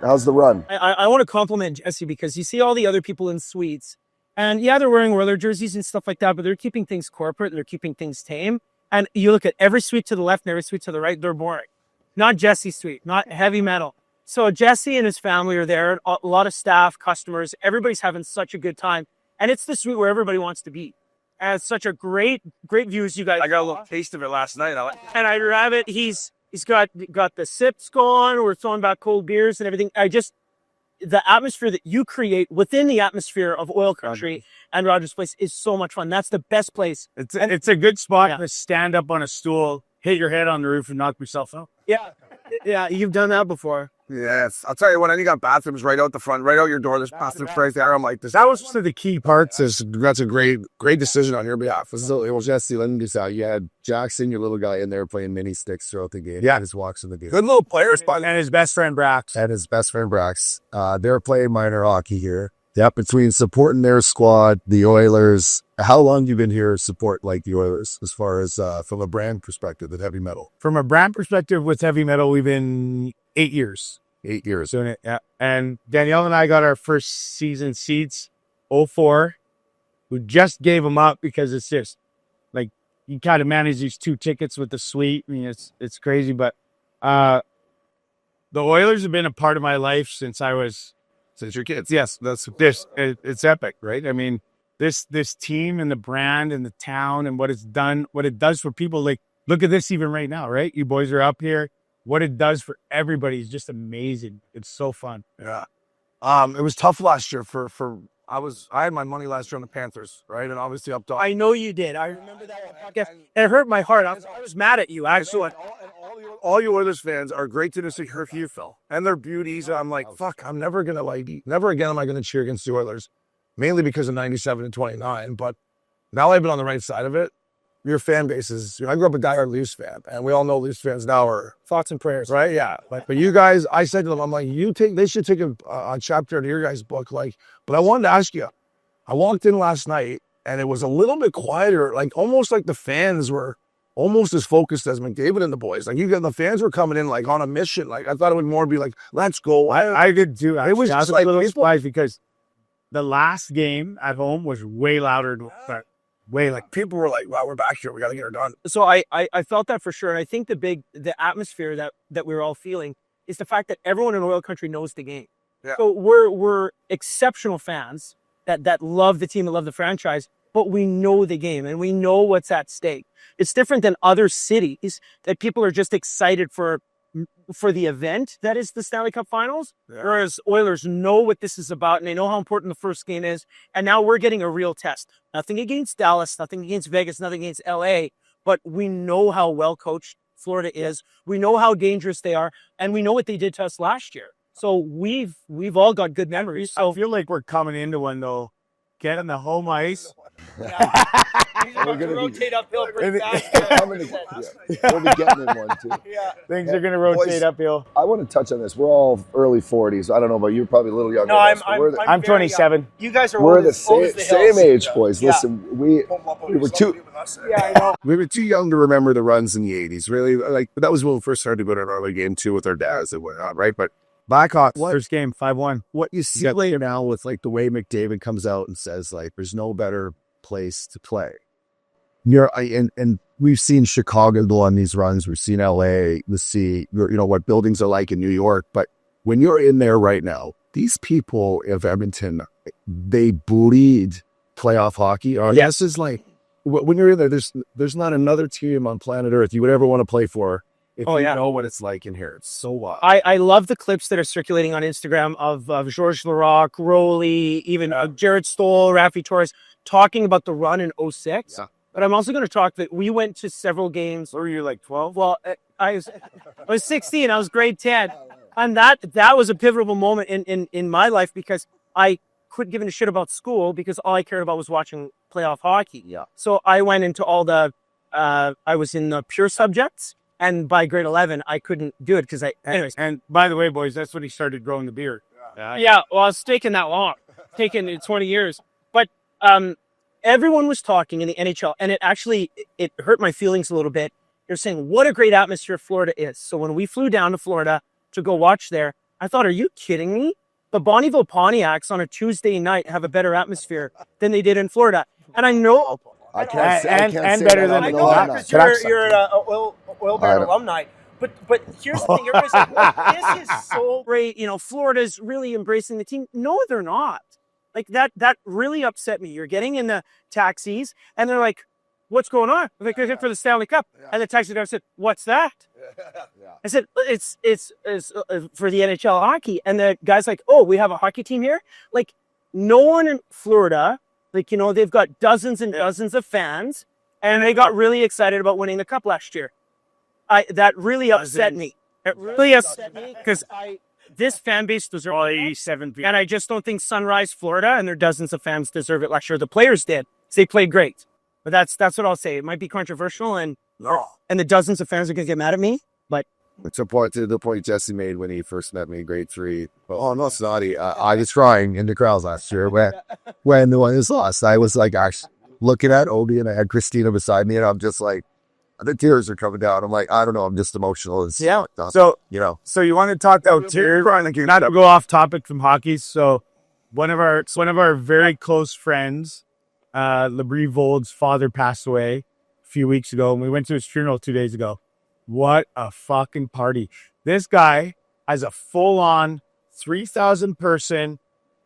How's the run? I want to compliment Jesse because you see all the other people in suites. And yeah, they're wearing Oiler jerseys and stuff like that, but they're keeping things corporate. They're keeping things tame. And you look at every suite to the left and every suite to the right, they're boring. Not Jesse's suite, not heavy metal. So Jesse and his family are there. A lot of staff, customers, everybody's having such a good time. And it's the suite where everybody wants to be. And it's such a great view as you guys. I got a little taste of it last night. And I grab it. He's got the sips going. We're throwing back cold beers and everything. The atmosphere that you create within the atmosphere of Oil Country and Rogers Place is so much fun. That's the best place. It's a good spot to stand up on a stool, hit your head on the roof, and knock yourself out. Yeah, you've done that before. Yes, I'll tell you what. And you got bathrooms right out the front, right out your door. There's bathrooms right there. I'm like, That was one of the key parts. That's a great decision on your behalf. So, well, Jesse, let me just out. You had Jackson, your little guy, in there playing mini sticks throughout the game. Yeah. His walks in the game. Good little players, And his best friend Brax. They're playing minor hockey here. Yep, between supporting their squad, the Oilers. How long you been here support like the Oilers as far as from a brand perspective with heavy metal? From a brand perspective with heavy metal, we've been 8 years. 8 years. Doing it, yeah. And Danielle and I got our first season seats 04. We just gave them up because it's just like you kind of manage these 2 tickets with the suite. I mean, it's crazy, but the Oilers have been a part of my life since your kids. Yes, it's epic, right? I mean, this team and the brand and the town and what it does for people. Like, look at this even right now, right? You boys are up here. What it does for everybody is just amazing. It's so fun. Yeah. It was tough last year I had my money last year on the Panthers, right? And obviously up top. I know you did. I remember that podcast. It hurt my heart. I was mad at you, actually. All you Oilers fans are great to see Curfew, Phil. And their beauties. And I'm like, fuck, never again am I going to cheer against the Oilers. Mainly because of 97 and 29. But now I've been on the right side of it. Your fan bases, I grew up a diehard Leafs fan, and we all know Leafs fans now are thoughts and prayers, right? Yeah. But you guys, I said to them, I'm like, they should take a chapter in your guys' book. Like, but I wanted to ask you, I walked in last night and it was a little bit quieter, like almost like the fans were almost as focused as McDavid and the boys. Like the fans were coming in like on a mission. Like I thought it would more be like, let's go. I did too. It was just like a little surprised because the last game at home was way louder than people were like, wow, we're back here. We got to get her done. So I felt that for sure. And I think the atmosphere that we were all feeling is the fact that everyone in Oil Country knows the game. Yeah. So we're exceptional fans that love the team and love the franchise, but we know the game and we know what's at stake. It's different than other cities that people are just excited for the event that is the Stanley Cup Finals, whereas Oilers know what this is about and they know how important the first game is. And now we're getting a real test. Nothing against Dallas, nothing against Vegas, nothing against LA, but we know how well coached Florida is. We know how dangerous they are, and we know what they did to us last year. So we've all got good memories. So I feel like we're coming into one though. Getting the home ice. We're going to rotate uphill pretty fast. We'll be getting in one too. Things are going to rotate uphill. I want to touch on this. We're all early 40s. I don't know about you. You're probably a little younger. No, I'm 27. You guys are we're the same age, boys. Yeah. Listen, we were too. Yeah, I know. We were too young to remember the runs in the 80s. Really, like that was when we first started doing an early game too with our dads and whatnot, right? But Blackhawks, first game, 5-1. What you see later now with like the way McDavid comes out and says like, there's no better place to play. And we've seen Chicago go on these runs. We've seen LA, the sea, what buildings are like in New York. But when you're in there right now, these people of Edmonton, they bleed playoff hockey. This is like, when you're in there, there's not another team on planet Earth you would ever want to play for if you know what it's like in here. It's so wild. I love the clips that are circulating on Instagram of Georges Laraque, Roley, even Jared Stoll, Rafi Torres talking about the run in 06. Yeah. But I'm also going to talk that we went to several games. What were you, like 12? Well, I was 16. I was grade 10. And that was a pivotal moment in my life because I quit giving a shit about school because all I cared about was watching playoff hockey. Yeah. So I went into all the, I was in the pure subjects. And by grade 11, I couldn't do it because anyways. And by the way, boys, that's when he started growing the beard. Yeah, well, it's taken that long. Taken 20 years. But everyone was talking in the NHL, and it hurt my feelings a little bit. They're saying what a great atmosphere Florida is. So when we flew down to Florida to go watch there, I thought, are you kidding me? The Bonneville Pontiacs on a Tuesday night have a better atmosphere than they did in Florida. And I know... I can't say better that than I'm I an know alumni. because you're an oil baron alumni. But here's the thing. Everybody's like, well, this is so great. Florida's really embracing the team. No, they're not. Like that really upset me. You're getting in the taxis and they're like, what's going on? I'm like, they're here for the Stanley Cup. And the taxi driver said, what's that? I said, it's for the NHL hockey. And the guy's like, oh, we have a hockey team here? Like, no one in Florida, they've got dozens and dozens of fans, and they got really excited about winning the cup last year. That really upset me. It really upset me because this fan base deserves all 87 people. And I just don't think Sunrise, Florida, and their dozens of fans deserve it last year. The players did. They played great. But that's what I'll say. It might be controversial, and the dozens of fans are going to get mad at me. But it's a point to the point Jesse made when he first met me in grade 3. Oh, no, it's not. I was crying in the crowds last year when the one was lost. I was like actually looking at Obi, and I had Christina beside me, and I'm just like, the tears are coming down. I'm like, I don't know. I'm just emotional. So you want to talk about tears? Not to go off topic from hockey. So one of our very close friends, Labrie Vold's father passed away a few weeks ago, and we went to his funeral 2 days ago. What a fucking party. This guy has a full-on 3,000 person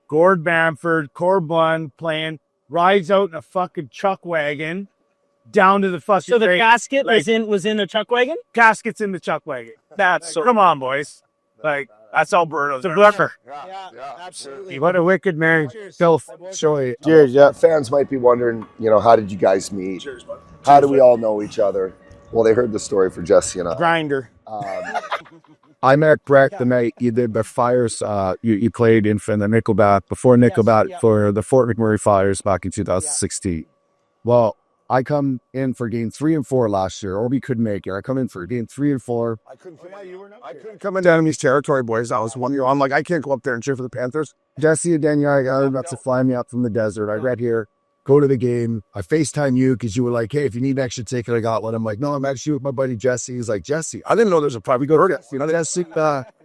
Gord Bamford, Corbin playing, rides out in a fucking chuck wagon down to the fucking so the casket was in the chuck wagon? Casket's in the chuck wagon. Come on, boys. That's Alberta. It's a bluffer. Yeah, absolutely. What a wicked marriage. Show you. Cheers, yeah. Fans might be wondering, how did you guys meet? Cheers, bud. How do we all know each other? Well, they heard the story for Jesse and I. Grinder. I met Brett the night you did the Fires. You played in the Nickelback, before Nickelback, for the Fort McMurray Fires back in 2016. Well, I come in for game 3 and 4 last year, or we couldn't make it. I come in for game 3 and 4. I couldn't come into enemy's territory, boys. That was 1 year. I'm like, I can't go up there and cheer for the Panthers. Jesse and Danielle got about to fly me up from the desert. I read here, go to the game. I FaceTime you because you were like, hey, if you need an extra ticket, I got one. I'm like, no, I'm actually with my buddy Jesse. He's like, Jesse, I didn't know there's a private. We go to Jesse.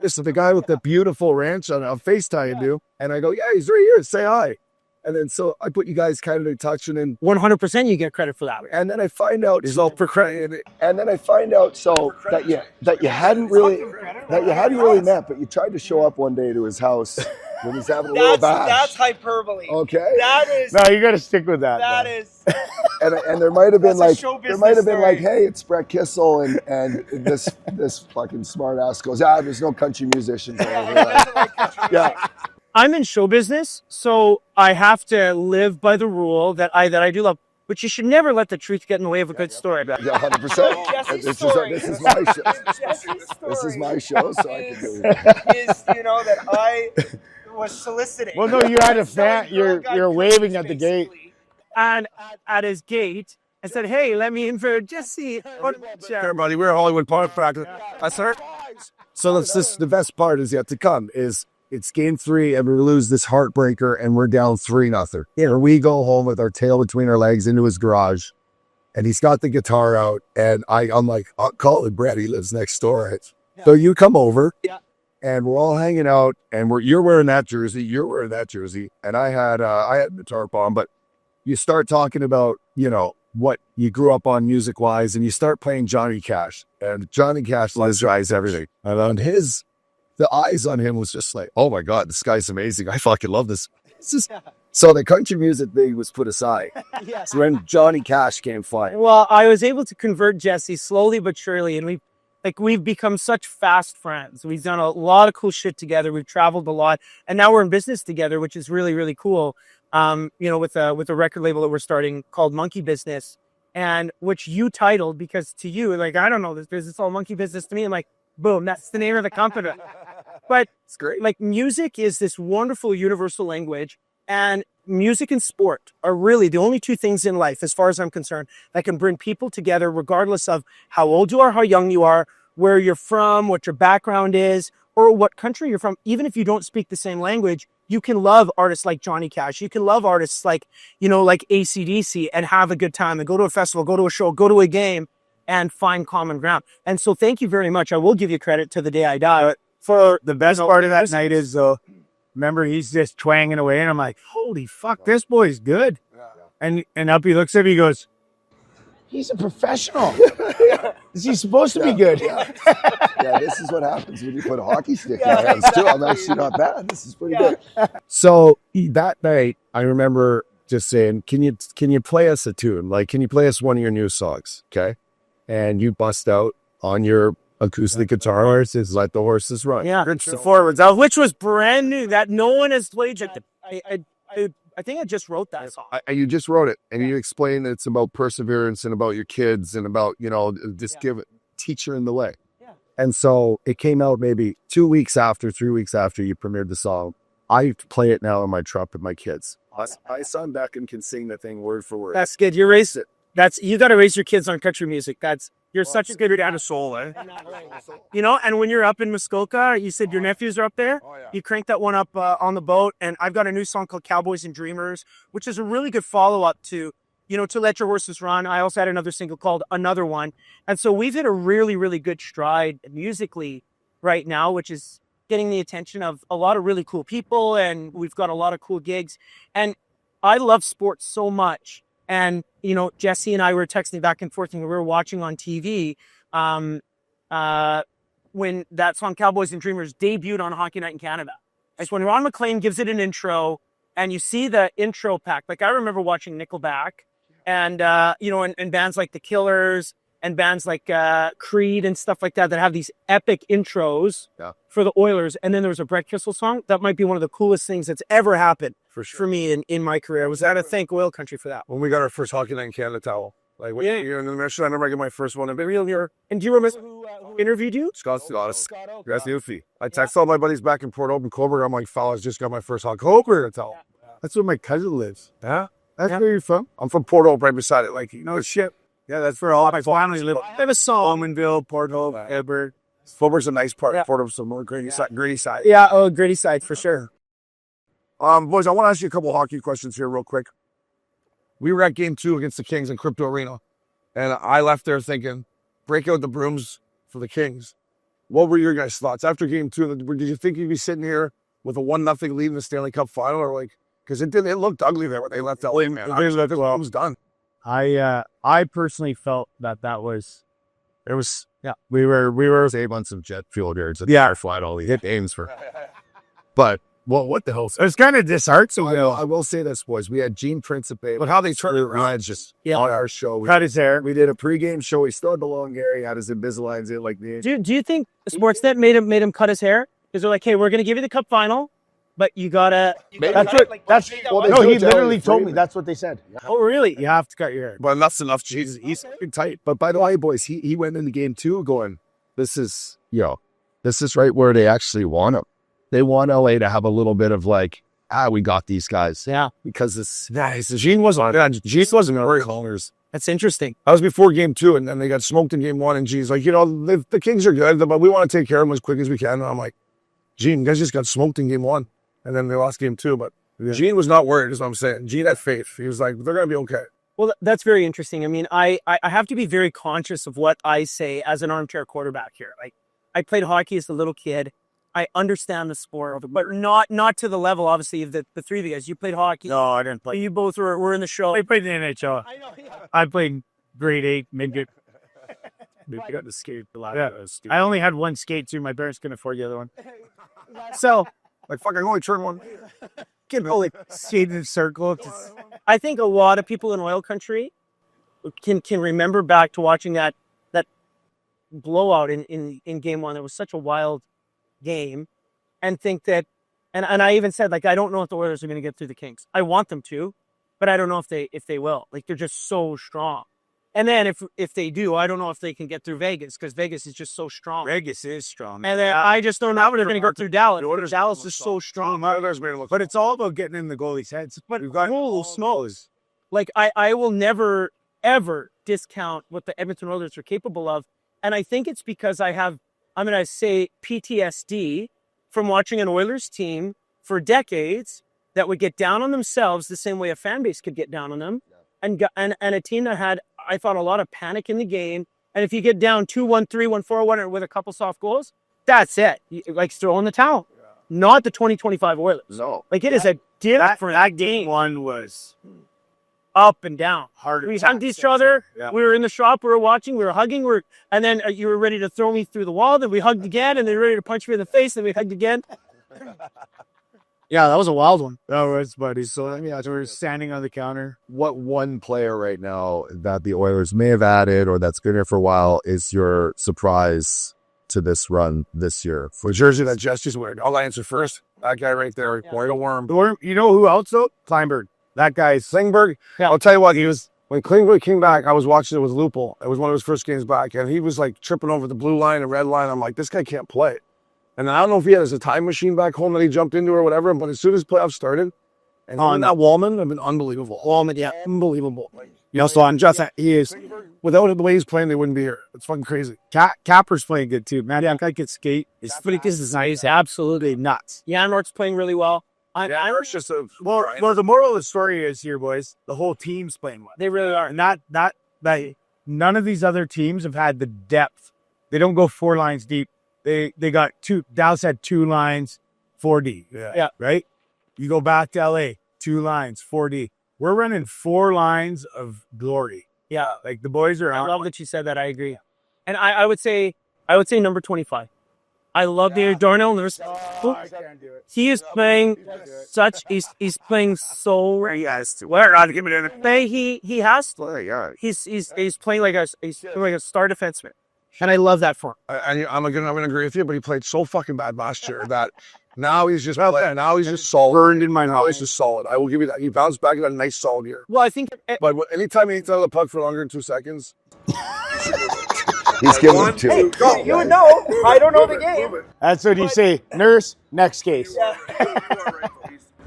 This is the guy with the beautiful ranch on FaceTime you. And I go, yeah, he's right here. Say hi. And then so I put you guys kind of in touch, and then 100% you get credit for that. And then I find out is all for credit. And then I find out that you hadn't really met, but you tried to show up one day to his house when he's having a little bash. That's hyperbole. Okay. That is. No, you got to stick with that. That is. And there might have been like story. hey, it's Brett Kissel, and this fucking smart ass goes, there's no country musicians over here. Yeah. I'm in show business, so I have to live by the rule that I do love. But you should never let the truth get in the way of a good story. Yeah, 100%. This is my show. This is my show, so I can do it. Is that I was soliciting. Well, no, you had a fan. You're waving at the gate, and at his gate, I said, "Hey, let me in for Jesse." Everybody, we're Hollywood Park practice. That's her. So the best part is yet to come. It's game 3, and we lose this heartbreaker, and we're down 3-0. Yeah. We go home with our tail between our legs into his garage, and he's got the guitar out, and I'm like, I'll call it Brett. He lives next door. So you come over, and we're all hanging out, and you're wearing that jersey, and I had the tarp on, but you start talking about, what you grew up on music wise, and you start playing Johnny Cash, and Johnny Cash drives everything. And on the eyes on him was just like, oh my God, this guy's amazing. I fucking love this. So the country music thing was put aside. Yes. So when Johnny Cash came flying. Well, I was able to convert Jesse slowly but surely, and we've become such fast friends. We've done a lot of cool shit together. We've traveled a lot, and now we're in business together, which is really, really cool. With a record label that we're starting called Monkey Business, and which you titled, because to you, like, I don't know this business, all monkey business to me. I'm like, boom, that's the name of the company. But It's great. like, music is this wonderful universal language, and music and sport are really the only two things in life, as far as I'm concerned, that can bring people together regardless of how old you are, how young you are, where you're from, what your background is, or what country you're from. Even if you don't speak the same language, you can love artists like Johnny Cash. You can love artists like, like AC/DC, and have a good time and go to a festival, go to a show, go to a game, and find common ground. And so thank you very much. I will give you credit to the day I die. But for the best part of that night is, remember, he's just twanging away, and I'm like, holy fuck, this boy's good. And up he looks at me, he goes, he's a professional. Is he supposed to be good? Yeah, this is what happens when you put a hockey stick in my hands too. I'm actually not bad. This is pretty good. So that night, I remember just saying, "Can you play us a tune? Like, can you play us one of your new songs?" Okay, and you bust out on your acoustic guitar. Horses, let the horses run. Yeah, So- forwards, which was brand new that no one has played yet. I think I just wrote that song. You just wrote it, and you explain that it's about perseverance and about your kids and about, give it, teacher in the way. Yeah. And so it came out maybe 3 weeks after you premiered the song. I play it now in my truck with my kids. My son Beckham can sing the thing word for word. That's good. You raised it. You got to raise your kids on country music. You're such a good dad of soul, eh? And when you're up in Muskoka, you said your nephews are up there. Oh, yeah. You crank that one up on the boat, and I've got a new song called Cowboys and Dreamers, which is a really good follow-up to, To Let Your Horses Run. I also had another single called Another One. And so we've hit a really, really good stride musically right now, which is getting the attention of a lot of really cool people, and we've got a lot of cool gigs. And I love sports so much. And, Jesse and I were texting back and forth, and we were watching on TV when that song Cowboys and Dreamers debuted on Hockey Night in Canada. It's when Ron McLean gives it an intro, and you see the intro pack. Like, I remember watching Nickelback and, and bands like The Killers and bands like Creed and stuff like that have these epic intros for the Oilers. And then there was a Brett Kissel song. That might be one of the coolest things that's ever happened for me in my career. I was at to thank Oil Country for that. When we got our first Hockey Night in Canada towel. Like, you're in the mission. I remember I got my first one. And do you remember who interviewed you? Scott That's Newfie. I texted all my buddies back in Port Open, Coburg. I'm like, fellas, just got my first Coburg towel. That's where my cousin lives. Yeah? That's where you're from? I'm from Port Open, right beside it. Like, Shit. Yeah, that's where all my family live. I have a song. Almondville, Port Hope, Edward. Coburg's a nice part. Yeah. Port Open's some more gritty side. Yeah, gritty side for sure. Boys, I want to ask you a couple hockey questions here real quick. We were at game 2 against the Kings in Crypto Arena, and I left there thinking, break out the brooms for the Kings. What were your guys' thoughts after game 2? Did you think you'd be sitting here with a 1-0 lead in the Stanley Cup final, or because it looked ugly there when they left LA, man. It was done. I personally felt that was, we were save on some jet fuel yards. Yeah. Flight all the hit aims for. But what the hell? it was kind of disheartening. I will say this, boys. We had Gene Principe. But how they turned it around. Just Yeah. on our show. Cut his hair. We did a pregame show. He still had the long hair. He had his Invisaligns in like the. Do you think Sportsnet made him cut his hair? Because they're like, hey, we're gonna give you the Cup final, but you gotta. He they literally do told it me that's what they said. Oh, really? You have to cut your hair. But enough's enough. Jesus, he's tight. But by the way, boys, he went into game 2 going, this is right where they actually want him. They want LA to have a little bit of we got these guys. Yeah. Because it's Nice. Gene wasn't going to worry callers. That's interesting. That was before game 2, and then they got smoked in game 1, and Gene's like, the Kings are good, but we want to take care of them as quick as we can. And I'm like, Gene, you guys just got smoked in game 1, and then they lost game 2, but Gene was not worried, is what I'm saying. Gene had faith. He was like, they're going to be okay. Well, that's very interesting. I mean, I have to be very conscious of what I say as an armchair quarterback here. Like, I played hockey as a little kid. I understand the sport, but not to the level, obviously, of the three of you guys. You played hockey. No, I didn't play. You both were in the show. I played in the NHL. I know. Yeah. I played grade 8, mid-grade. I got to skate a lot. Yeah. I only had one skate too. My parents couldn't afford the other one. So, Like, fuck, I can only turn one. Skate in a circle. I think a lot of people in oil country can remember back to watching that blowout in game one. It was such a wild game, and think that, and I even said, like, I don't know if the Oilers are going to get through the Kings. I want them to, but I don't know if they will. Like, they're just so strong. And then if they do, I don't know if they can get through Vegas, because Vegas is just so strong. Vegas is strong. And then I just don't know how they're going to go through Dallas. Dallas is so strong. But it's all about getting in the goalie's heads. But we've got holy smokes. Like, I will never, ever discount what the Edmonton Oilers are capable of. And I think it's because I'm going to say PTSD from watching an Oilers team for decades that would get down on themselves the same way a fan base could get down on them. And a team that had, I thought, a lot of panic in the game. And if you get down 2-1, 3-1, 4-1 with a couple soft goals, that's it. Like, throw in the towel. Yeah. Not the 2025 Oilers. No. Like, it is a different that game one was up and down. Hard. We hugged each other. Yeah. We were in the shop. We were watching. We were hugging. And then you were ready to throw me through the wall. Then we hugged again. And then ready to punch me in the face. Then we hugged again. Yeah, that was a wild one. That was, buddy. So let me ask you, we were standing on the counter. What one player right now that the Oilers may have added or that's been here for a while is your surprise to this run this year? For jersey that Jesse's wearing. I'll answer first. That guy right there. Boy, the worm. You know who else, though? Kleinberg. That guy's Klingberg. Yeah. I'll tell you what, when Klingberg came back, I was watching it with Lupul. It was one of his first games back, and he was like tripping over the blue line and red line. I'm like, this guy can't play. And I don't know if he has a time machine back home that he jumped into or whatever, but as soon as playoffs started, and on that Wallman have been unbelievable. Wallman, yeah. Unbelievable. You know, so on just he is, without the way he's playing, they wouldn't be here. It's fucking crazy. Capper's playing good too. Man, that guy can skate. His flick is nice. Absolutely nuts. Janort's playing really well. It's just a well, the moral of the story is here, boys. The whole team's playing well. They really are. Not like none of these other teams have had the depth. They don't go 4 lines deep. They got 2. Dallas had 2 lines, 4D. Yeah. Right? You go back to LA, 2 lines, 4D. We're running 4 lines of glory. Yeah. Like the boys are I on. love that you said that. I agree. And I would say number 25. I love the Darnell Nurse. I can't do it. He is playing he's playing so he has to. Where I'd give it in. he has to. Yeah. He's playing like a star defenseman. And I love that for him. I'm gonna agree with you, but he played so fucking bad last year that now he's just solid. Burned in my Now he's just solid. I will give you that. He bounced back in a nice solid year. Well, I think But anytime he hits out of the puck for longer than 2 seconds, He's giving him 2. you would know. I don't know the game. That's what you say. Nurse, next case.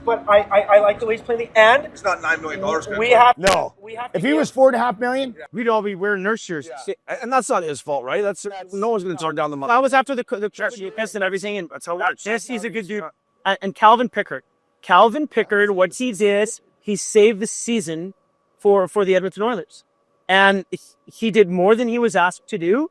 But I like the way he's playing. And it's not $9 million. we have No. to If he was $4.5 million, we'd all be wearing nurse shirts. And that's not his fault, right? That's no one's gonna turn down the money. I was after the test and everything, and that's how he's a good dude. And Calvin Pickard, what he did, he saved the season for the Edmonton Oilers, and he did more than he was asked to do,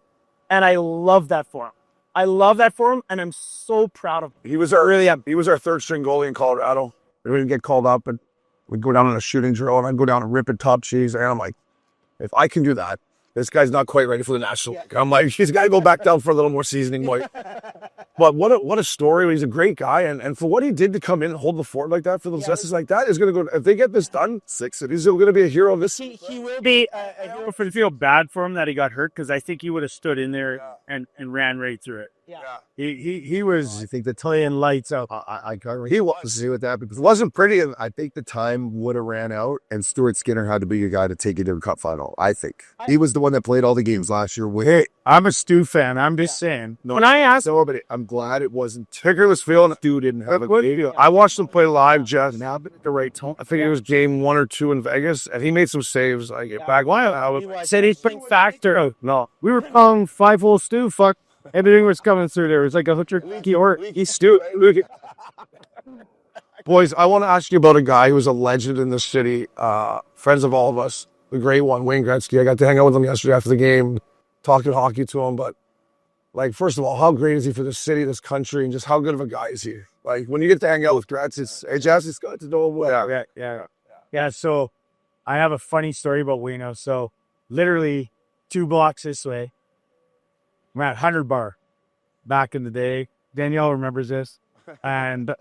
and I love that for him. And I'm so proud of him. He was our third string goalie in Colorado. We would get called up and we'd go down on a shooting drill, and I'd go down and rip it top cheese. And I'm like, if I can do that, this guy's not quite ready for the National League. I'm like, he's got to go back down for a little more seasoning, boy. But what a story. He's a great guy. And for what he did to come in and hold the fort like that, for those justices like that, is going to go, if they get this done, he's going to be a hero of this. He will be a hero. I feel bad for him that he got hurt, because I think he would have stood in there and ran right through it. Yeah. He was, I think the playing lights out. I can't see with that because it wasn't pretty, and I think the time would have ran out, and Stuart Skinner had to be a guy to take you to the Cup final. I think he was the one that played all the games last year. Hey, I'm a Stu fan. I'm just saying. No, when I asked, but I'm glad it wasn't. Pickerless feeling. Stu didn't have a good deal. I watched him play live, Jeff. Now at the right tone. I think it was game 1 or 2 in Vegas, and he made some saves. I get back. Why? said he's playing factor. No, We were calling 5-hole Stu. Fuck. Everything was coming through there. It was like a hooker or he's Stu. boys, I want to ask you about a guy who was a legend in this city. Friends of all of us, the great one, Wayne Gretzky. I got to hang out with him yesterday after the game, talking hockey to him. But Like, first of all, how great is he for this city, this country, and just how good of a guy is he? Like, when you get to hang out with Gretz, it's, hey, Jazz, it's good to know what. Yeah, so I have a funny story about Wayno. So literally 2 blocks this way, we're at 100 Bar back in the day. Danielle remembers this. And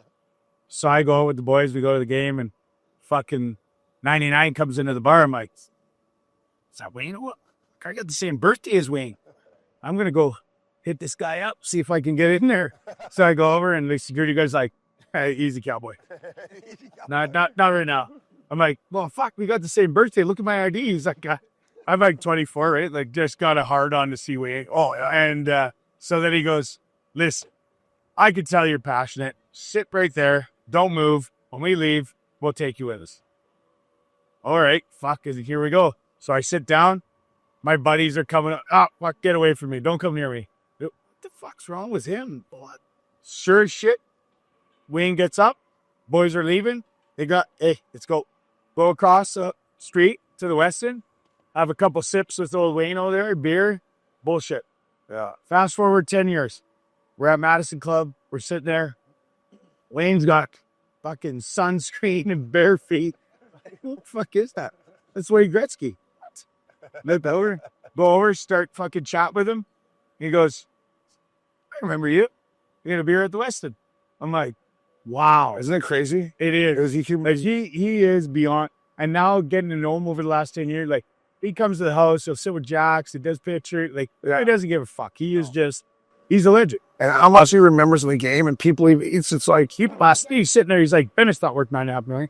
so I go out with the boys, we go to the game, and fucking 99 comes into the bar. I'm like, is that Wayne? I got the same birthday as Wayne. I'm going to go hit this guy up, see if I can get in there. So I go over, and the security guy's like, hey, easy, cowboy. Not right now. I'm like, well, fuck, we got the same birthday. Look at my ID. He's like, I'm like 24, right? Like, just got a hard on to see Wayne. Oh, and so then he goes, listen, I can tell you're passionate. Sit right there. Don't move. When we leave, we'll take you with us. All right, fuck, here we go. So I sit down. My buddies are coming up. Oh, fuck, get away from me. Don't come near me. What the fuck's wrong with him? Sure as shit. Wayne gets up. Boys are leaving. They got, hey, let's go. Go across the street to the Westin. Have a couple sips with old Wayne over there. Beer. Bullshit. Yeah. Fast forward 10 years. We're at Madison Club. We're sitting there. Wayne's got fucking sunscreen and bare feet. What the fuck is that? That's Wayne Gretzky. Go over, start fucking chat with him. He goes, I remember you. You had a beer at the Westin. I'm like, wow. Isn't it crazy? It is. Like, he is beyond. And now getting to know him over the last 10 years, like, he comes to the house, he'll sit with Jax, he does pictures. Like, he doesn't give a fuck. He is just, he's a legend. and how much he remembers of the game, and people, it's like, He's sitting there, he's like, Bennett's not worth $9.5 million.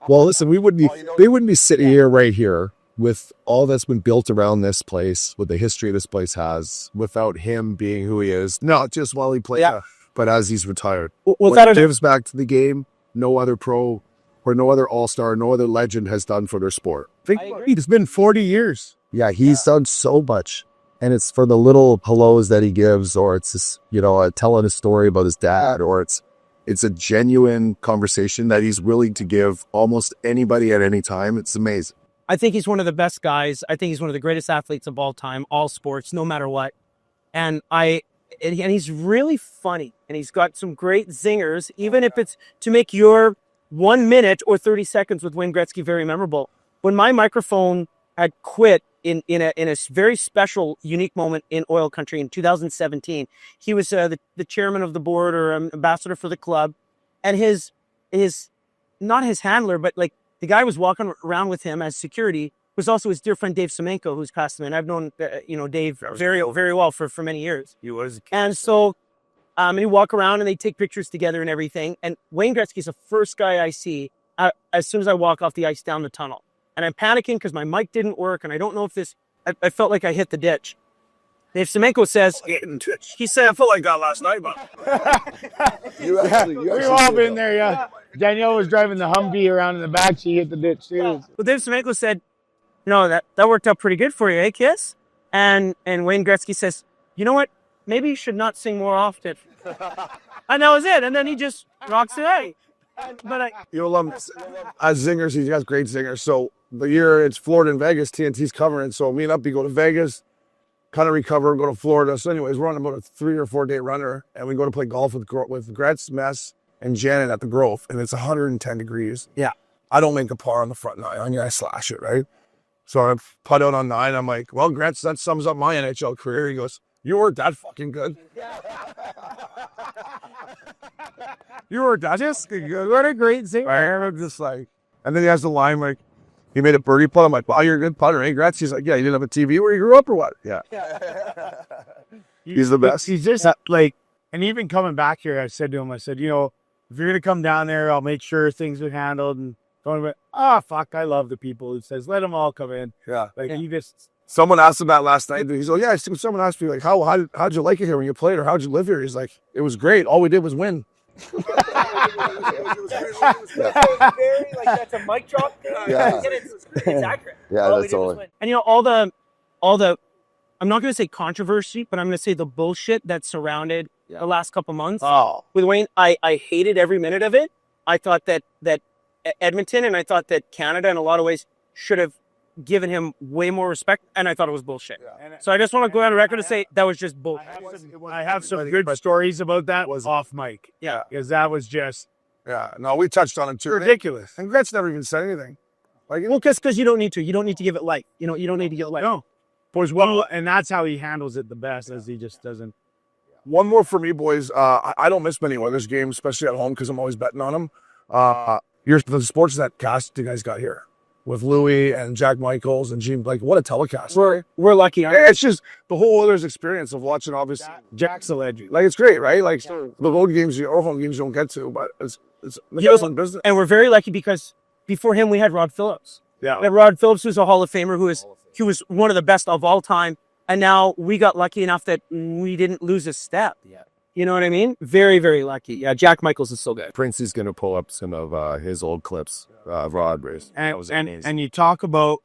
Well, listen, we wouldn't be sitting here right here with all that's been built around this place, with the history this place has, without him being who he is. Not just while he played, but as he's retired. Well, what gives back to the game, no other pro or no other all-star, no other legend has done for their sport. Think about it. It's been 40 years. Yeah, he's done so much. And it's for the little hellos that he gives, or it's just, telling a story about his dad, or it's a genuine conversation that he's willing to give almost anybody at any time. It's amazing. I think he's one of the best guys. I think he's one of the greatest athletes of all time, all sports, no matter what. And he's really funny, and he's got some great zingers, even if it's to make your 1 minute or 30 seconds with Wayne Gretzky very memorable. When my microphone had quit in a very special, unique moment in oil country in 2017, he was the chairman of the board or ambassador for the club, and his not his handler, but like the guy was walking around with him as security was also his dear friend Dave Semenko, who's passed him. And I've known Dave very well for many years. He was, and so and he walk around and they take pictures together and everything. And Wayne Gretzky's the first guy I see as soon as I walk off the ice down the tunnel. And I'm panicking because my mic didn't work, and I don't know if this. I felt like I hit the ditch. Dave Semenko says, he said, I felt like that last night, but we've all been there, yeah. Danielle was driving the Humvee around in the back. She hit the ditch too. Well, Dave Semenko said, no, that worked out pretty good for you, eh, Kiss? And Wayne Gretzky says, you know what? Maybe you should not sing more often. And that was it. And then he just rocks it out. But you'll love him. As zingers, he has great zingers. So the year it's Florida and Vegas, TNT's covering. So me and Uppy go to Vegas, kind of recover, go to Florida. So anyways, we're on about a 3 or 4 day runner, and we go to play golf with Gretz, Mess, and Janet at the Grove, and it's 110 degrees. Yeah. I don't make a par on the front nine. I'm gonna slash it, right? So I putt out on 9. I'm like, well, Gretz, that sums up my NHL career. He goes, you weren't that fucking good. You were just good. What a great zinger. I'm just like, and then he has the line like, he made a birdie putt. I'm like, wow, you're a good putter, eh, Gretz? He's like, yeah, you didn't have a TV where you grew up or what? Yeah. He's the best. He's just like, and even coming back here, I said to him, if you're going to come down there, I'll make sure things are handled. And going, fuck, I love the people who says, let them all come in. Yeah. Like, he just. Someone asked him that last night. He's like, yeah, someone asked me, like, how'd you like it here when you played, or how'd you live here? He's like, it was great. All we did was win. That's a mic drop. Yeah. It's accurate. Yeah, that's all. And all the, I'm not going to say controversy, but I'm going to say the bullshit that surrounded the last couple months with Wayne. I hated every minute of it. I thought that Edmonton and I thought that Canada in a lot of ways should have given him way more respect, and I thought it was bullshit. So I just want to go on record and say that was just bullshit. I have some good stories about that off mic. Yeah. Because that was just Yeah, no, we touched on it too. ridiculous. And Gretz never even said anything. Like, Well, because you don't need to. You don't need to give it light. You don't need to give it light. No. Boys, well, and that's how he handles it the best, as he just doesn't. one more for me, boys. I don't miss many Oilers games, especially at home, because I'm always betting on them. You're the sports that cast you guys got here with Louis and Jack Michaels and Gene. Like, what a telecast! We're lucky, aren't we? It's just the whole Oilers experience of watching. Obviously, Jack's a legend. like it's great, right? Like the road games, or home games, you don't get to, but it's fun business. And we're very lucky because before him, we had Rod Phillips. Yeah. And Rod Phillips was a Hall of Famer he was one of the best of all time. And now we got lucky enough that we didn't lose a step. Yeah. You know what I mean? Very, very lucky. Yeah, Jack Michaels is so good. Prince is going to pull up some of his old clips of Rod race. And you talk about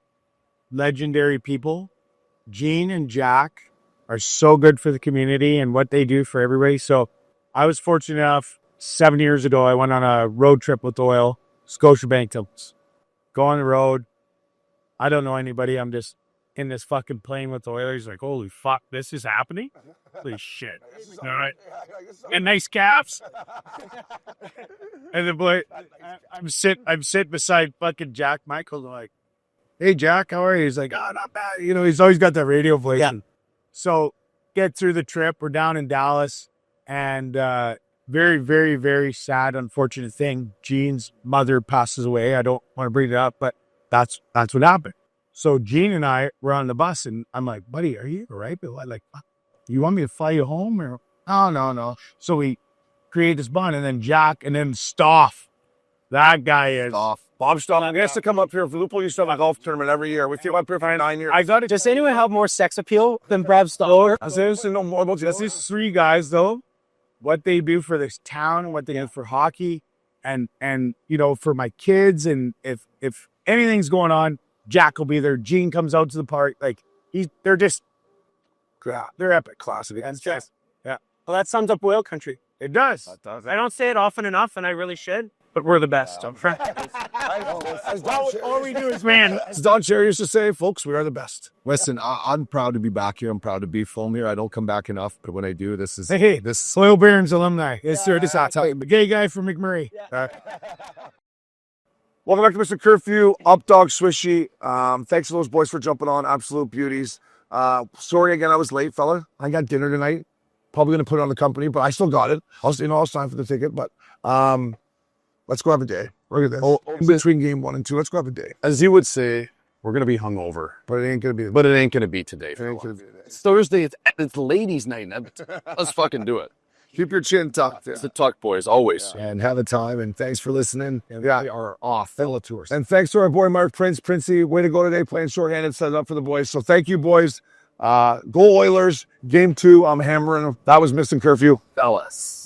legendary people. Gene and Jack are so good for the community and what they do for everybody. So I was fortunate enough 7 years ago, I went on a road trip with Oil, Scotiabank to go on the road. I don't know anybody. I'm just in this fucking plane with the Oilers. Like, holy fuck, this is happening? Holy shit. All right. And nice calves. And the boy, I'm sitting beside fucking Jack Michael. I'm like, hey, Jack, how are you? He's like, oh, not bad. You know, he's always got that radio voice. Yeah. So get through the trip. We're down in Dallas. And very, very, very sad, unfortunate thing. Gene's mother passes away. I don't want to bring it up, but that's what happened. So Gene and I were on the bus, and I'm like, buddy, are you all right? But like, you want me to fly you home? Or no. So we create this bond, and then Jack, and then Stoff. That guy is Bob Stoff. He has to come up here. Liverpool used to have a golf tournament every year. We feel up here for 9 years. I got it. Does anyone have more sex appeal than Brad Stoller? I seriously know more about This is three guys, though. What they do for this town, what they do for hockey, and you know, for my kids, and if anything's going on, Jack will be there. Gene comes out to the park. Like they're just, they're epic. classic. And just, Well, that sums up Oil Country. it does. I don't say it often enough, and I really should, but we're the best. All we do is, man. As Don Cherry used to say, folks, we are the best. Listen, I'm proud to be back here. I'm proud to be film here. I don't come back enough, but when I do, this is Hey, this. Soil Barons alumni. Yes, sir. This is the gay guy from McMurray. Welcome back to Missin Curfew, Up Dog Swishy. Thanks to those boys for jumping on. Absolute beauties. Sorry again, I was late, fella. I got dinner tonight. Probably going to put it on the company, but I still got it. I was time for the ticket, but let's go have a day. Look at this. In between game 1 and 2, let's go have a day. As you would say, we're going to be hungover. But it ain't going to be. But it ain't going to be today. It ain't going to be today. It's Thursday. It's ladies' night in Edmonton. Let's fucking do it. Keep your chin tucked. It's the Tuck Boys, always. And have a time, and thanks for listening. And we are off. Fill tours. And thanks to our boy Mark Prince, Princey. Way to go today, playing shorthanded, set it up for the boys. So thank you, boys. Go Oilers. Game 2, I'm hammering them. That was Missin Curfew. Fellas.